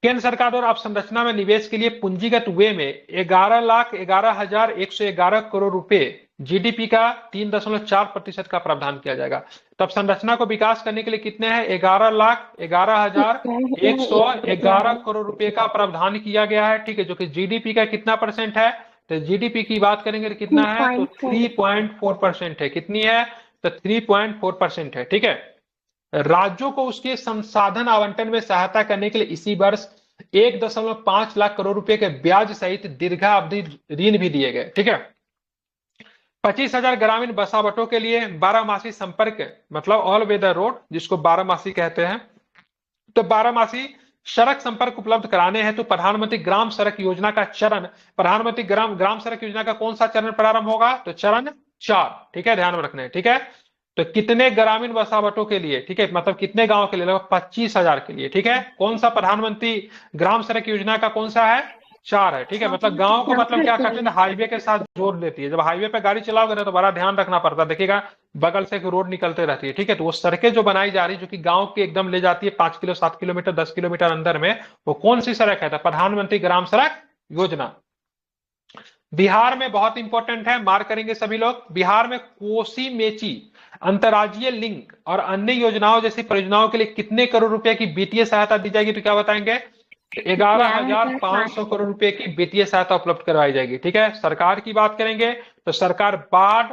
केंद्र सरकार द्वारा अवसंरचना में निवेश के लिए पूंजीगत वे में 11,11,111 करोड़ रुपए जीडीपी का 3.4% का प्रावधान किया जाएगा। तब संरचना को विकास करने के लिए कितने हैं? 11,11,111 करोड़ रुपए का प्रावधान किया गया है। ठीक है, जो कि जीडीपी का कितना परसेंट है? तो जीडीपी की बात करेंगे तो कितना है? तो 3.4% है। कितनी है? तो 3.4% है। ठीक है, राज्यों को उसके संसाधन आवंटन में सहायता करने के लिए इसी वर्ष 1.5 लाख करोड़ रुपए के ब्याज सहित दीर्घावधि ऋण भी दिए गए। ठीक है, 25,000 ग्रामीण बसावटों के लिए 12मासी संपर्क मतलब ऑल वेदर रोड, जिसको 12मासी कहते हैं, तो 12मासी सड़क संपर्क उपलब्ध कराने हैं तो प्रधानमंत्री ग्राम सड़क योजना का चरण, प्रधानमंत्री ग्राम सड़क योजना का कौन सा चरण प्रारंभ होगा? तो चरण 4। ठीक है, ध्यान में रखना है। ठीक है, तो कितने ग्रामीण बसावटों के लिए? ठीक है, मतलब कितने गांव के लिए? लगभग 25,000 के लिए। ठीक है, कौन सा प्रधानमंत्री ग्राम सड़क योजना का कौन सा है? 4 है, ठीक है। मतलब गांव को मतलब क्या करते हैं, हाईवे के साथ जोड़ देती है। जब हाईवे पे गाड़ी चलाओगे ना तो बड़ा ध्यान रखना पड़ता है, देखिएगा बगल से एक रोड निकलते रहती है, ठीक है। तो वो सड़कें जो बनाई जा रही है जो कि गांव के एकदम ले जाती है 5 किलो 7 किलोमीटर 10 किलोमीटर अंदर में, वो कौन सी सड़क है, तो प्रधानमंत्री ग्राम सड़क योजना। बिहार में बहुत इंपॉर्टेंट है, मार्क करेंगे सभी लोग, बिहार में कोसी मेची अंतर्राज्यीय लिंक और अन्य योजनाओं जैसी परियोजनाओं के लिए कितने करोड़ रुपए की वित्तीय सहायता दी जाएगी, तो क्या बताएंगे, 11,500 करोड़ रुपए की वित्तीय सहायता उपलब्ध करवाई जाएगी, ठीक है। सरकार की बात करेंगे तो सरकार बाढ़,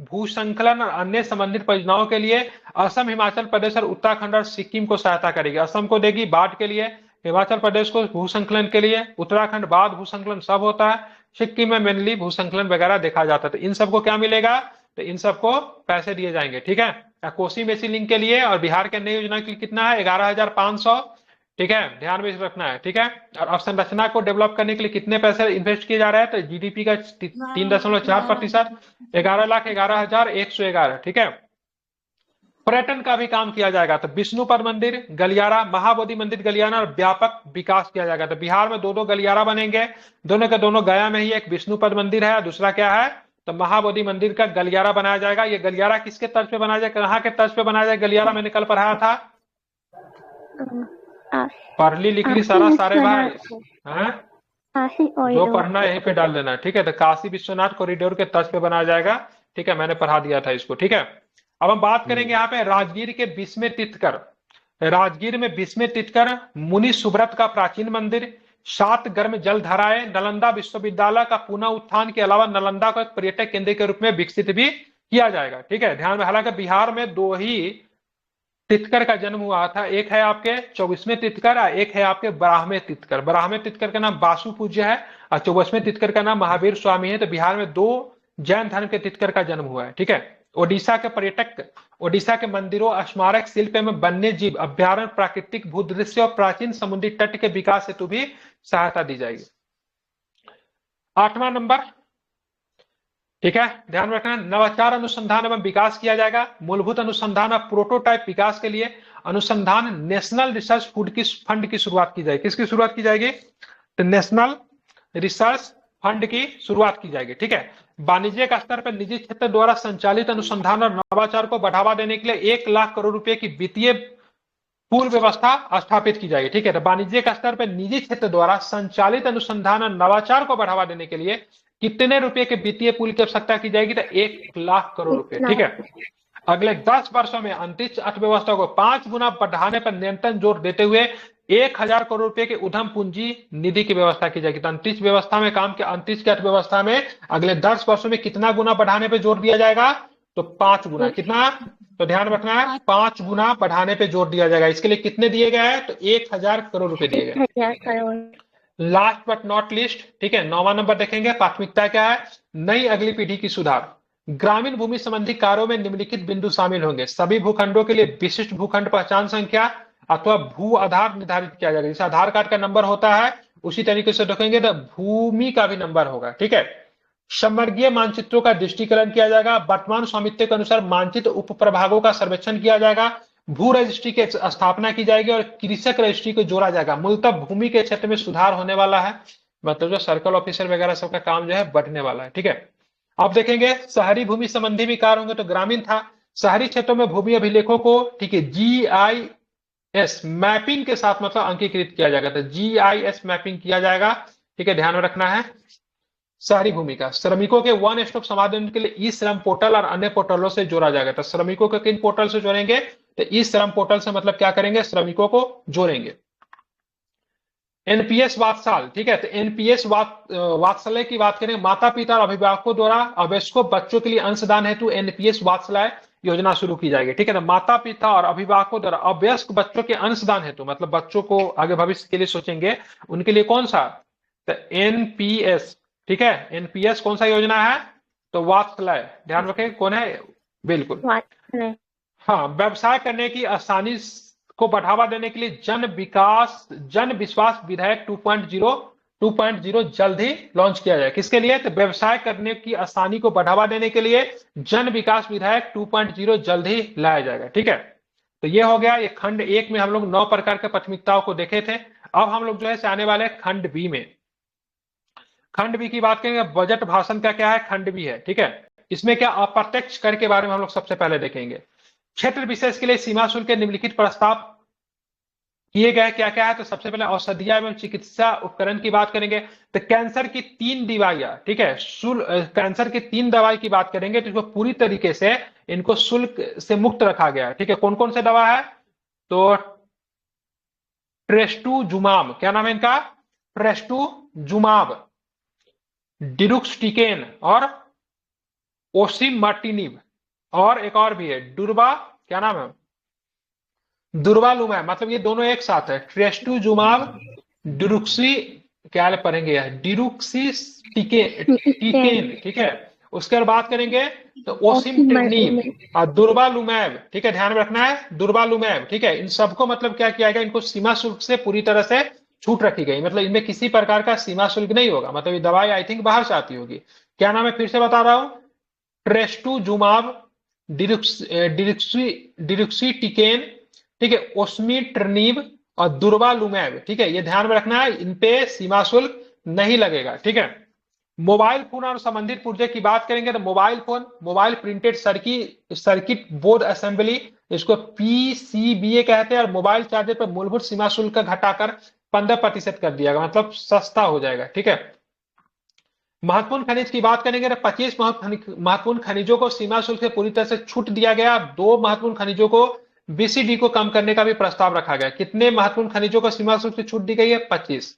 भूसंकलन और अन्य संबंधित परियोजनाओं के लिए असम, हिमाचल प्रदेश और उत्तराखंड और सिक्किम को सहायता करेगी। असम को देगी बाढ़ के लिए, हिमाचल प्रदेश को भूसंकलन के लिए, उत्तराखंड बाढ़ भूसंकलन सब होता है, सिक्किम में मेनली भूसंकलन वगैरह देखा जाता है। तो इन सबको क्या मिलेगा, तो इन सबको पैसे दिए जाएंगे, ठीक है। कोसी मेसी लिंक के लिए और बिहार के नई योजना के लिए कितना है, 11,500, ठीक है, ध्यान में रखना है, ठीक है। और अवसंरचना को डेवलप करने के लिए कितने पैसे इन्वेस्ट किए जा रहे हैं, तो जीडीपी का 3.4%, 11,11,111, ठीक है। पर्यटन का भी काम किया जाएगा, तो विष्णुपद मंदिर गलियारा, महाबोधि मंदिर गलियारा और व्यापक विकास किया जाएगा। तो बिहार में 2-2 गलियारा बनेंगे, दोनों के दोनों गया में ही, एक विष्णुपद मंदिर है, दूसरा क्या है, तो महाबोधि मंदिर का गलियारा बनाया जाएगा। ये गलियारा किसके तर्ज पे बनाया जाएगा, कहाँ के तर्ज पे बनाया जाएगा गलियारा, मैंने कल पढ़ाया था, पढ़ लिख ली सारे भाई, हैं? जो पढ़ना यहीं पे डाल देना, ठीक है। तो काशी विश्वनाथ कॉरिडोर के तर्ज पे बनाया जाएगा, ठीक है, मैंने पढ़ा दिया था इसको, ठीक है। अब हम बात करेंगे यहाँ पे राजगीर के भीष्म तीर्थकर, राजगीर में भीष्म तीर्थकर मुनि सुब्रत का प्राचीन मंदिर, 7 गर्म जलधाराएं, नालंदा विश्वविद्यालय का पुनः उत्थान के अलावा नालंदा को एक पर्यटक केंद्र के रूप में विकसित भी किया जाएगा, ठीक है। ध्यान में, हालांकि बिहार में 2 ही तीर्थकर का जन्म हुआ था, एक है आपके 24वें तीर्थकर और एक है आपके 12वें तीर्थकर। 12वें तीर्थकर का नाम बासु पूज्य है और 24वें तीर्थकर का नाम महावीर स्वामी है। तो बिहार में 2 जैन धर्म के तीर्थकर का जन्म हुआ है, ठीक है। ओडिशा के पर्यटक, ओडिशा के मंदिरों, स्मारक शिल्प में वन्य जीव अभ्यारण्य, प्राकृतिक भूदृश्य और प्राचीन समुद्री तट के विकास हेतु भी सहायता दी जाएगी। 8वां नंबर, ठीक है, ध्यान रखना, नवाचार अनुसंधान एवं विकास किया जाएगा। मूलभूत अनुसंधान और प्रोटोटाइप विकास के लिए अनुसंधान नेशनल रिसर्च फंड की शुरुआत की जाएगी। किसकी शुरुआत की जाएगी, तो नेशनल रिसर्च फंड की शुरुआत की जाएगी, ठीक है। वाणिज्यिक स्तर पर निजी क्षेत्र द्वारा संचालित अनुसंधान और नवाचार को बढ़ावा देने के लिए 1 लाख करोड़ रुपए की वित्तीय पूर्व व्यवस्था स्थापित की जाएगी, ठीक है। तो वाणिज्यिक स्तर पर निजी क्षेत्र द्वारा संचालित अनुसंधान और नवाचार को बढ़ावा देने के लिए कितने रुपए के वित्तीय पूल की आवश्यकता की जाएगी, तो 1 लाख करोड़ रुपए, ठीक है। अगले 10 वर्षों में अंतरिक्ष अर्थव्यवस्था को 5 गुना बढ़ाने पर निरंतर जोर देते हुए 1,000 करोड़ रुपए के उद्यम पूंजी निधि की व्यवस्था की जाएगी। तो अंतरिक्ष व्यवस्था में काम के, अंतरिक्ष की अर्थव्यवस्था में अगले 10 वर्षों में कितना गुना बढ़ाने पर जोर दिया जाएगा, तो 5 गुना। कितना, तो ध्यान रखना है 5 गुना बढ़ाने पे जोर दिया जाएगा। इसके लिए कितने दिए गए हैं, तो 1,000 करोड़ रुपए दिए गए। लास्ट बट नॉट लिस्ट, ठीक है, 9वां नंबर देखेंगे, प्राथमिकता क्या है, नई अगली पीढ़ी की सुधार। ग्रामीण भूमि संबंधी कार्यों में निम्नलिखित बिंदु शामिल होंगे। सभी भूखंडों के लिए विशिष्ट भूखंड पहचान संख्या अथवा भू आधार निर्धारित किया जाएगा। जैसे आधार कार्ड का नंबर होता है उसी तरीके से देखेंगे तो भूमि का भी नंबर होगा, ठीक है। संवर्गीय मानचित्रों का दृष्टिकरण किया जाएगा। वर्तमान स्वामित्व के अनुसार मानचित्र उप प्रभागों का सर्वेक्षण किया जाएगा। भू रजिस्ट्री की स्थापना की जाएगी और कृषक रजिस्ट्री को जोड़ा जाएगा। मूलतः भूमि के क्षेत्र में सुधार होने वाला है, मतलब जो सर्कल ऑफिसर वगैरह सबका काम जो है बढ़ने वाला है, ठीक है। अब देखेंगे शहरी भूमि संबंधी भी कार्य होंगे, तो ग्रामीण था, शहरी क्षेत्रों में भूमि अभिलेखों को, ठीक है, GIS मैपिंग के साथ मतलब अंकीकृत किया जाएगा। तो GIS मैपिंग किया जाएगा, ठीक है, ध्यान में रखना है। शहरी भूमि का श्रमिकों के वन स्टॉप समाधान के लिए ई श्रम पोर्टल और अन्य पोर्टलों से जोड़ा जाएगा। तो श्रमिकों को किन पोर्टल से जोड़ेंगे, तो ई श्रम पोर्टल से मतलब क्या करेंगे, श्रमिकों को जोड़ेंगे। एनपीएस वात्सल, ठीक है, तो एनपीएस वात्सल्य की बात करें, माता पिता और अभिभावकों द्वारा अवयस्कों बच्चों के लिए अंशदान हेतु एनपीएस वात्सल्य योजना शुरू की जाएगी, ठीक है। तो माता पिता और अभिभावकों द्वारा अवयस्क बच्चों के अंशदान हेतु, मतलब बच्चों को आगे भविष्य के लिए सोचेंगे उनके लिए कौन सा, तो एनपीएस, ठीक है। एनपीएस कौन सा योजना है, तो वात्सल्य, ध्यान रखें कौन है, बिल्कुल हाँ। व्यवसाय करने की आसानी को बढ़ावा देने के लिए जन विश्वास विधेयक 2.0 जल्द ही लॉन्च किया जाए। किसके लिए, तो व्यवसाय करने की आसानी को बढ़ावा देने के लिए जन विकास विधेयक 2.0 जल्द ही लाया जाएगा, ठीक है। तो ये हो गया, ये खंड 1 में हम लोग 9 प्रकार के प्राथमिकताओं को देखे थे। अब हम लोग जो है आने वाले खंड बी में, खंड बी की बात करेंगे, बजट भाषण का क्या है, खंड बी है, ठीक है। इसमें क्या अप्रत्यक्ष कर के बारे में हम लोग सबसे पहले देखेंगे। क्षेत्र विशेष के लिए सीमा शुल्क के निम्नलिखित प्रस्ताव किए गए क्या क्या है, तो सबसे पहले औषधिया एवं चिकित्सा उपकरण की बात करेंगे। तो कैंसर की 3 दवाइयां, ठीक है, कैंसर की 3 दवाई की बात करेंगे तो इसको पूरी तरीके से इनको शुल्क से मुक्त रखा गया है, ठीक है। कौन कौन से दवा है, तो ट्रेस्टुजुमाब, क्या नाम है इनका, ट्रेस्टुजुमाब, डिरुक्सटिकेन और ओसिमाटिनिब, और एक और भी है दुर्बा, क्या नाम है, दुर्वालुमैब, मतलब ये दोनों एक साथ है, ट्रेस्टुजुमाब, डिरुक्सी, क्या पढ़ेंगे यार, डिरुक्सिटिकेन, ठीक है। उसके बाद बात करेंगे तो ओसिमटिनिब और दुर्वालुमैब, ठीक है, ध्यान में रखना है दुर्वालुमैब, ठीक है। इन सबको मतलब क्या किया गया, इनको सीमा शुल्क से पूरी तरह से छूट रखी गई, मतलब इनमें किसी प्रकार का सीमा शुल्क नहीं होगा, मतलब ये दवाई आई थिंक बाहर से आती होगी। क्या नाम है, फिर से बता रहा हूं, ट्रेस्टुजुमाब, डिरुक्सिटिकेन, ठीक है, ओस्मिट्रनिब और दुर्वालुमैब, ठीक है, ये ध्यान में रखना है, इन पे सीमा शुल्क नहीं लगेगा, ठीक है। मोबाइल फोन और संबंधित पुर्जे की बात करेंगे तो mobile phone, mobile printed circuit board assembly, इसको पीसीबीए कहते हैं, और मोबाइल चार्जर पर मूलभूत सीमा शुल्क घटाकर 15% कर दिया गया, मतलब सस्ता हो जाएगा, ठीक है। महत्वपूर्ण खनिज की बात करेंगे तो 25 महत्वपूर्ण खनिजों को सीमा शुल्क से पूरी तरह से छूट दिया गया। 2 महत्वपूर्ण खनिजों को बीसीडी को कम करने का भी प्रस्ताव रखा गया। कितने महत्वपूर्ण खनिजों को सीमा शुल्क से छूट दी गई है, 25।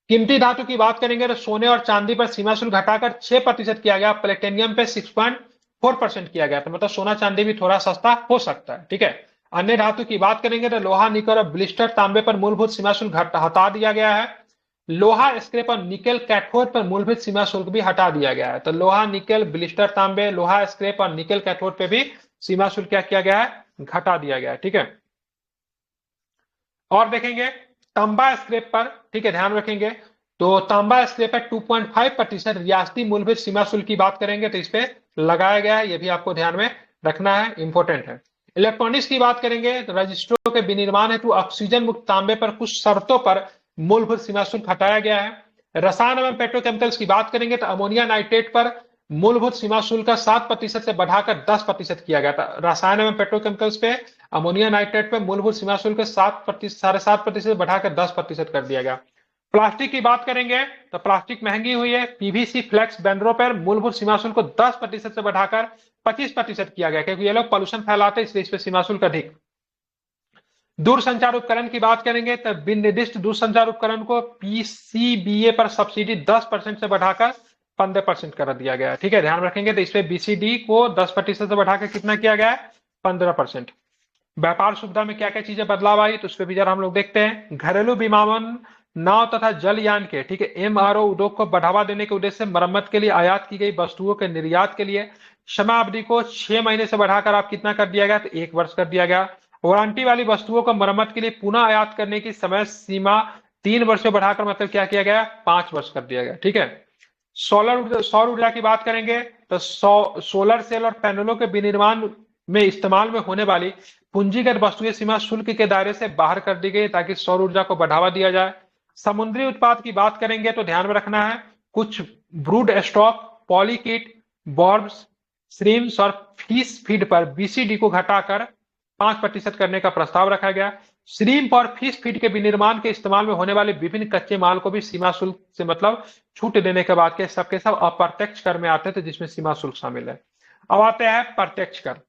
कीमती धातु की बात करेंगे तो सोने और चांदी पर सीमा शुल्क घटाकर 6% किया गया, प्लेटिनियम पे 6.4% किया गया, तो मतलब सोना चांदी भी थोड़ा सस्ता हो सकता है, ठीक है। अन्य धातु की बात करेंगे तो लोहा, निकल और ब्लिस्टर तांबे पर मूलभूत सीमा शुल्क हटा दिया गया है। लोहा, स्क्रैप और निकेल कैथोड पर मूलभूत सीमा शुल्क भी हटा दिया गया है। तो लोहा, निकेल, ब्लिस्टर तांबे, लोहा, स्क्रैप और निकेल कैथोड पे भी सीमा शुल्क क्या किया गया है, घटा दिया गया है, ठीक है। और देखेंगे तांबा स्क्रैप पर, ठीक है, ध्यान रखेंगे तो तांबा स्क्रैप पर 2.5% रियासती मूलभूत सीमा शुल्क की बात करेंगे तो इस पे लगाया गया है, ये भी आपको ध्यान में रखना है, इंपॉर्टेंट है। इलेक्ट्रॉनिक्स की बात करेंगे तो रजिस्टरों के विनिर्माण हेतु ऑक्सीजन मुक्त तांबे पर कुछ शर्तों पर मूलभूत सीमा शुल्क हटाया गया है। रसायन एवं पेट्रोकेमिकल्स की बात करेंगे तो अमोनिया नाइट्रेट पर मूलभूत सीमा शुल्क का 7% से बढ़ाकर 10% किया गया था। रसायन एवं पेट्रोकेमिकल्स पे अमोनिया नाइट्रेट पे मूलभूत सीमा शुल्क 7.5% बढ़ाकर 10% कर दिया गया। प्लास्टिक की बात करेंगे तो प्लास्टिक महंगी हुई है। पीवीसी फ्लेक्स बैनरों पर मूलभूत सीमा शुल्क को 10% से बढ़ाकर 25% किया गया, क्योंकि ये लोग पॉल्यूशन फैलाते हैं, इसलिए इस पे सीमा शुल्क अधिक। दूरसंचार उपकरण की बात करेंगे तो विनिर्दिष्ट दूरसंचार उपकरण को पीसीबीए पर सब्सिडी 10% से बढ़ाकर 15% कर दिया गया है, ठीक है, ध्यान रखेंगे। तो इसमें बीसीडी को 10% से बढ़ाकर कितना किया गया है, 15%। व्यापार सुविधा में क्या क्या चीजें बदलाव आई तो उस पर भी जरा हम लोग देखते हैं। घरेलू विमानन, नाव तथा जलयान के, ठीक है, एमआरओ उद्योग को बढ़ावा देने के उद्देश्य से मरम्मत के लिए आयात की गई वस्तुओं के निर्यात के लिए समयावधि को 6 महीने से बढ़ाकर आप कितना कर दिया गया, तो 1 वर्ष कर दिया गया। वारंटी वाली वस्तुओं को मरम्मत के लिए पुनः आयात करने की समय सीमा 3 वर्ष से बढ़ाकर मतलब क्या किया गया, 5 वर्ष कर दिया गया, ठीक है। सौर ऊर्जा की बात करेंगे तो सोलर सेल और पैनलों के विनिर्माण में इस्तेमाल में होने वाली पूंजीगत वस्तुएं सीमा शुल्क के दायरे से बाहर कर दी गई ताकि सौर ऊर्जा को बढ़ावा दिया जाए। समुद्री उत्पाद की बात करेंगे तो ध्यान में रखना है, कुछ ब्रूड स्टॉक, पॉलीकिट, बॉर्ब्स, श्रिम्स और फिश फीड पर बीसीडी को घटाकर 5% करने का प्रस्ताव रखा गया। श्रिम्प और फिश फीड के विनिर्माण के इस्तेमाल में होने वाले विभिन्न कच्चे माल को भी सीमा शुल्क से मतलब छूट देने के बाद के सब अप्रत्यक्ष कर में आते हैं, तो जिसमें सीमा शुल्क शामिल है। अब आते हैं प्रत्यक्ष कर।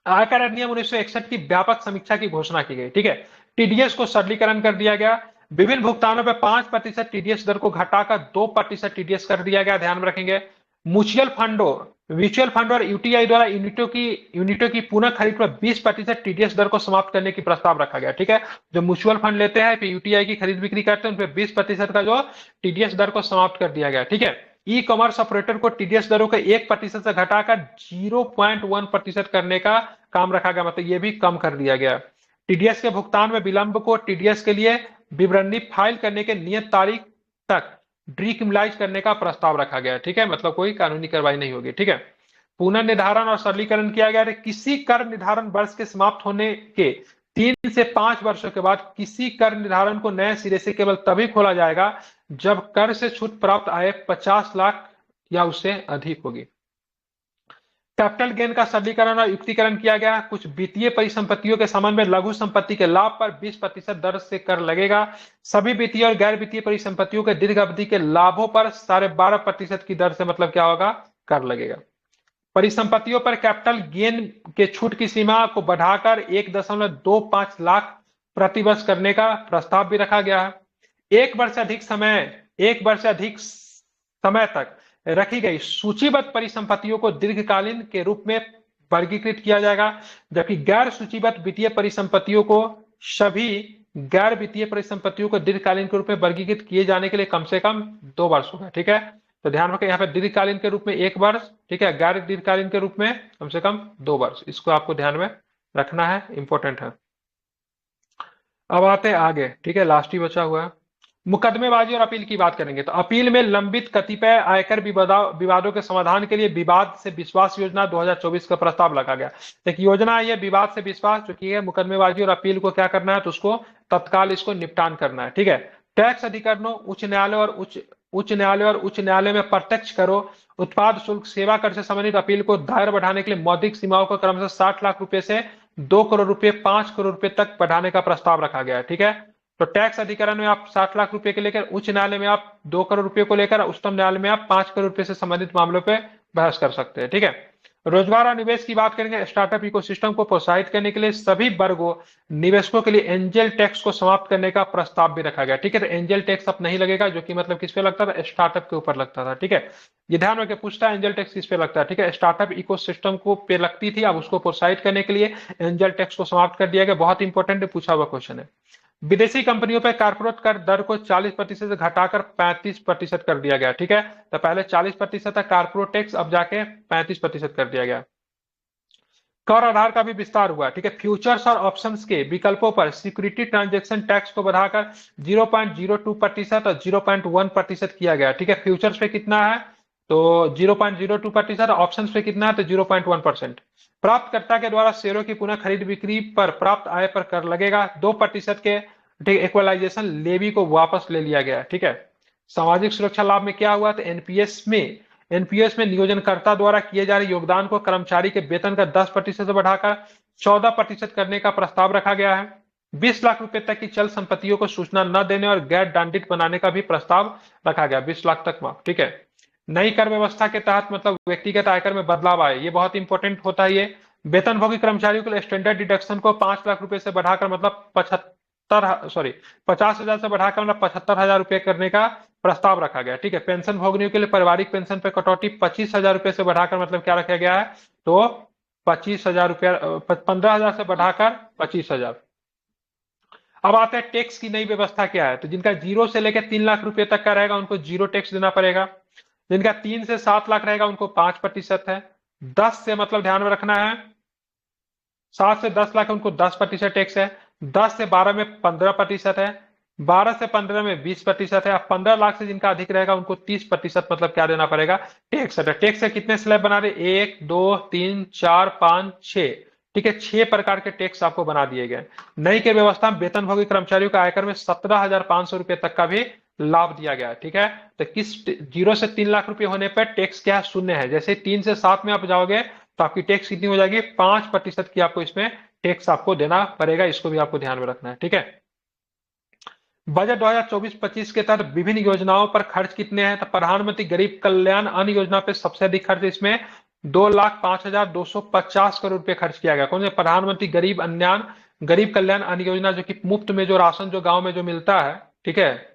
आयकर अधिनियम 1961 की व्यापक समीक्षा की घोषणा की गई, ठीक है। टीडीएस को सरलीकरण कर दिया गया। विभिन्न भुगतानों पर 5% टीडीएस दर को घटाकर 2% टीडीएस कर दिया गया, ध्यान में रखेंगे। म्यूचुअल फंड और यूटीआई द्वारा यूनिटों की पुनः खरीद पर 20% टीडीएस दर को समाप्त करने की प्रस्ताव रखा गया, ठीक है। जो म्यूचुअल फंड लेते हैं फिर यूटीआई की खरीद बिक्री करते हैं उन पर 20% का जो टीडीएस दर को समाप्त कर दिया गया, ठीक है। ई कॉमर्स ऑपरेटर को टीडीएस दरों को 1% से घटाकर 0.1% करने का काम रखा गया, मतलब ये भी कम कर दिया गया। टीडीएस के भुगतान में विलंब को टीडीएस के लिए विवरणी फाइल करने के नियत तारीख तक डिक्रिमिनलाइज करने का प्रस्ताव रखा गया, ठीक है, मतलब कोई कानूनी कार्रवाई नहीं होगी, ठीक है। पुनर्निर्धारण और सरलीकरण किया गया है। किसी कर निर्धारण वर्ष के समाप्त होने के 3 से 5 वर्षों के बाद किसी कर निर्धारण को नए सिरे से केवल तभी खोला जाएगा जब कर से छूट प्राप्त आय 50 लाख या उससे अधिक होगी। कैपिटल गेन का सरलीकरण और युक्तिकरण किया गया। कुछ वित्तीय परिसंपत्तियों के संबंध में लघु संपत्ति के लाभ पर 20% दर से कर लगेगा। सभी वित्तीय और गैर वित्तीय परिसंपत्तियों के दीर्घ अवधि के लाभों पर 12.5% की दर से मतलब क्या होगा, कर लगेगा। परिसंपत्तियों पर कैपिटल गेन के छूट की सीमा को बढ़ाकर 1.25 लाख प्रति वर्ष करने का प्रस्ताव भी रखा गया है। एक वर्ष से अधिक समय तक रखी गई सूचीबद्ध परिसंपत्तियों को दीर्घकालीन के रूप में वर्गीकृत किया जाएगा, जबकि गैर सूचीबद्ध वित्तीय परिसंपत्तियों को सभी गैर वित्तीय परिसंपत्तियों को दीर्घकालीन के रूप में वर्गीकृत किए जाने के लिए कम से कम 2 वर्ष होगा। ठीक है, तो ध्यान रखें यहाँ पे दीर्घकालीन के रूप में 1 वर्ष, ठीक है, गैर दीर्घकालीन के रूप में कम से कम 2 वर्ष। इसको आपको ध्यान में रखना है, इंपॉर्टेंट है। अब आते हैं आगे, ठीक है, लास्ट ही बचा हुआ है। मुकदमेबाजी और अपील की बात करेंगे तो अपील में लंबित कतिपय आयकर विवादों के समाधान के लिए विवाद से विश्वास योजना 2024 का प्रस्ताव रखा गया। एक योजना है ये विवाद से विश्वास, जो कि है मुकदमेबाजी और अपील को क्या करना है, तो उसको तत्काल इसको निपटान करना है। ठीक है, टैक्स अधिकरणों, उच्च न्यायालय और उच्च न्यायालय में प्रत्यक्ष करो, उत्पाद शुल्क, सेवा कर से संबंधित अपील को दायर बढ़ाने के लिए मौद्रिक सीमाओं को क्रमशः 60 लाख रुपए से 2 करोड़ रुपए, 5 करोड़ रुपए तक बढ़ाने का प्रस्ताव रखा गया है। ठीक है, तो टैक्स अधिकरण में आप 60 लाख रुपए के लेकर, उच्च न्यायालय में आप 2 करोड़ रुपए को लेकर, उच्चतम न्यायालय में आप 5 करोड़ रुपए से संबंधित मामलों पे बहस कर सकते हैं। ठीक है, रोजगार और निवेश की बात करेंगे। स्टार्टअप इकोसिस्टम को प्रोत्साहित करने के लिए सभी वर्गों निवेशकों के लिए एंजल टैक्स को समाप्त करने का प्रस्ताव भी रखा गया। ठीक है, तो एंजल टैक्स अब नहीं लगेगा, जो कि मतलब किस पे लगता था, स्टार्टअप के ऊपर लगता था। ठीक है, ये ध्यान रखिए, पूछता है एंजल टैक्स किस पे लगता है। ठीक है, स्टार्टअप इकोसिस्टम को पे लगती थी, अब उसको प्रोत्साहित करने के लिए एंजल टैक्स को समाप्त कर दिया गया। बहुत इंपॉर्टेंट पूछा हुआ क्वेश्चन है। विदेशी कंपनियों पर कारपोरेट कर दर को 40% से घटाकर 35% कर दिया गया। ठीक है, तो पहले 40% था कारपोरेट टैक्स, अब जाके 35% कर दिया गया। कर आधार का भी विस्तार हुआ। ठीक है, फ्यूचर्स और ऑप्शंस के विकल्पों पर सिक्योरिटी ट्रांजैक्शन टैक्स को बढ़ाकर 0.02% और 0.1% किया गया। ठीक है, फ्यूचर्स पे कितना है, तो 0.02%, ऑप्शंस पे कितना है, तो 0.1%। प्राप्तकर्ता के द्वारा शेयरों की पुनः खरीद बिक्री पर प्राप्त आय पर कर लगेगा। 2% के इक्वलाइजेशन लेवी को वापस ले लिया गया। ठीक है, सामाजिक सुरक्षा लाभ में क्या हुआ, तो एनपीएस में नियोजनकर्ता द्वारा किए जा रहे योगदान को कर्मचारी के वेतन का 10% से बढ़ाकर 14% करने का प्रस्ताव रखा गया है। 20 लाख रुपए तक की चल संपत्तियों को सूचना न देने और गैर दंडित बनाने का भी प्रस्ताव रखा गया, 20 लाख तक माफ। ठीक है, नई कर व्यवस्था के तहत मतलब व्यक्तिगत आयकर में बदलाव आए, ये बहुत इंपॉर्टेंट होता है। ये वेतनभोगी कर्मचारियों के लिए स्टैंडर्ड डिडक्शन को 5 लाख रुपए से बढ़ाकर मतलब 50,000 से बढ़ाकर मतलब 75,000 रुपए करने का प्रस्ताव रखा गया। ठीक है, पेंशन भोगियों के लिए पारिवारिक पेंशन पे कटौती 25,000 रुपए से बढ़ाकर मतलब क्या रखा गया है, तो 25,000 रुपया, 15,000 से बढ़ाकर 25,000। अब आते हैं टैक्स की नई व्यवस्था क्या है, तो जिनका 0 से लेकर 3 लाख रुपए तक का रहेगा उनको 0 टैक्स देना पड़ेगा। जिनका 3 से 7 लाख रहेगा उनको 5% है। 10 से मतलब ध्यान में रखना है, 7 से 10 लाख उनको 10% टैक्स है। 10 से 12 में 15% है। 12 से 15 में 20% है। 15 लाख से जिनका अधिक रहेगा उनको 30% मतलब क्या देना पड़ेगा, टैक्स है। टैक्स से कितने स्लैब बना रहे, 1 2 3 4 5 6। ठीक है, 6 प्रकार के टैक्स आपको बना दिए गए। नई के व्यवस्था में वेतनभोगी कर्मचारियों का आयकर में 17,500 रुपए तक का भी लाभ दिया गया। ठीक है, तो किस 0 से 3 लाख रुपए होने पर टैक्स क्या है, 0 है। जैसे 3 से 7 में आप जाओगे तो आपकी टैक्स कितनी हो जाएगी, 5% की आपको इसमें टैक्स आपको देना पड़ेगा। इसको भी आपको ध्यान में रखना है। ठीक है, बजट 2024-25 के तहत विभिन्न योजनाओं पर खर्च कितने हैं, तो प्रधानमंत्री गरीब कल्याण अन्न योजना पे सबसे अधिक खर्च, इसमें 2,05,250 करोड़ रुपए खर्च किया गया। कौन से, प्रधानमंत्री गरीब कल्याण अन्न योजना, जो कि मुफ्त में जो राशन जो गांव में जो मिलता है। ठीक है,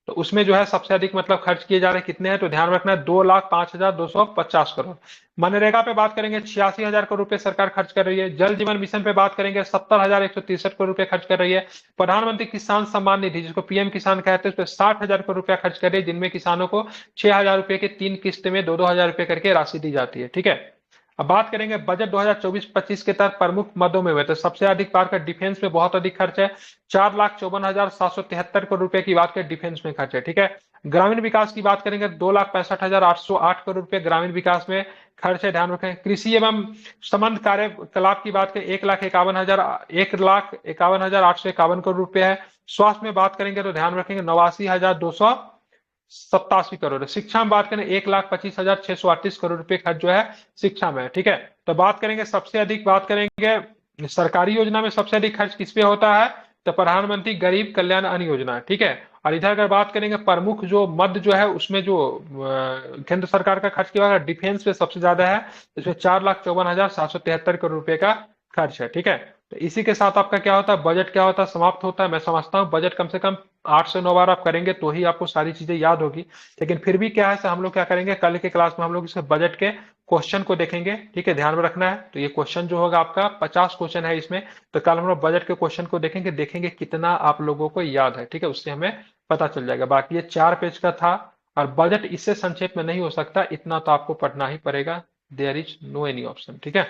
तो उसमें जो है सबसे अधिक मतलब खर्च किए जा रहे कितने हैं, तो ध्यान रखना है 2,05,250 करोड़। मनरेगा पे बात करेंगे 86,000 करोड़ रुपए सरकार खर्च कर रही है। जल जीवन मिशन पे बात करेंगे 70,163 करोड़ रुपए खर्च कर रही है। प्रधानमंत्री किसान सम्मान निधि, जिसको पीएम किसान कहते हैं, उस पर 60,000 करोड़ रुपया खर्च कर रही है, जिनमें किसानों को 6,000 रुपए की 3 किस्त में 2-2 हजार रुपए करके राशि दी जाती है। ठीक है, अब बात करेंगे बजट 2024-25 के तहत प्रमुख मदों में हुए, तो सबसे अधिक बात कर डिफेंस में बहुत अधिक खर्च है, 4,54,773 करोड़ रुपए की बात करें डिफेंस में खर्च है। ठीक है, ग्रामीण विकास की बात करेंगे 2,65,808 करोड़ रुपए ग्रामीण विकास में खर्च है, ध्यान रखें। कृषि एवं संबंध कार्यकलाप की बात करें 1,51,851 करोड़ रुपए है। स्वास्थ्य में बात करेंगे तो ध्यान रखेंगे 89,287 करोड़। शिक्षा में बात करें 1,25,638 करोड़ रुपए खर्च जो है शिक्षा में है, ठीक है। तो बात करेंगे सबसे अधिक, बात करेंगे सरकारी योजना में सबसे अधिक खर्च किस पे होता है, तो प्रधानमंत्री गरीब कल्याण अन्न योजना, ठीक है। और इधर अगर बात करेंगे प्रमुख जो मद जो है उसमें जो केंद्र सरकार का खर्च किया डिफेंस पे सबसे ज्यादा है, इसमें 4,54,773 करोड़ रुपए का खर्च है, ठीक है। तो इसी के साथ आपका क्या होता है, बजट क्या होता है, समाप्त होता है। मैं समझता हूँ बजट कम से कम 8 से 9 बार आप करेंगे तो ही आपको सारी चीजें याद होगी, लेकिन फिर भी क्या है हम लोग क्या करेंगे, कल के क्लास में हम लोग इसके बजट के क्वेश्चन को देखेंगे, ठीक है, ध्यान में रखना है। तो ये क्वेश्चन जो होगा आपका 50 क्वेश्चन है इसमें, तो कल हम लोग बजट के क्वेश्चन को देखेंगे कितना आप लोगों को याद है, ठीक है, उससे हमें पता चल जाएगा। बाकी ये 4 पेज का था और बजट इससे संक्षेप में नहीं हो सकता, इतना तो आपको पढ़ना ही पड़ेगा, there is no any option, ठीक है।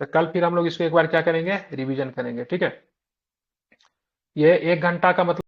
तो कल फिर हम लोग इसको एक बार क्या करेंगे, रिवीजन करेंगे, ठीक है। ये 1 घंटा का मतलब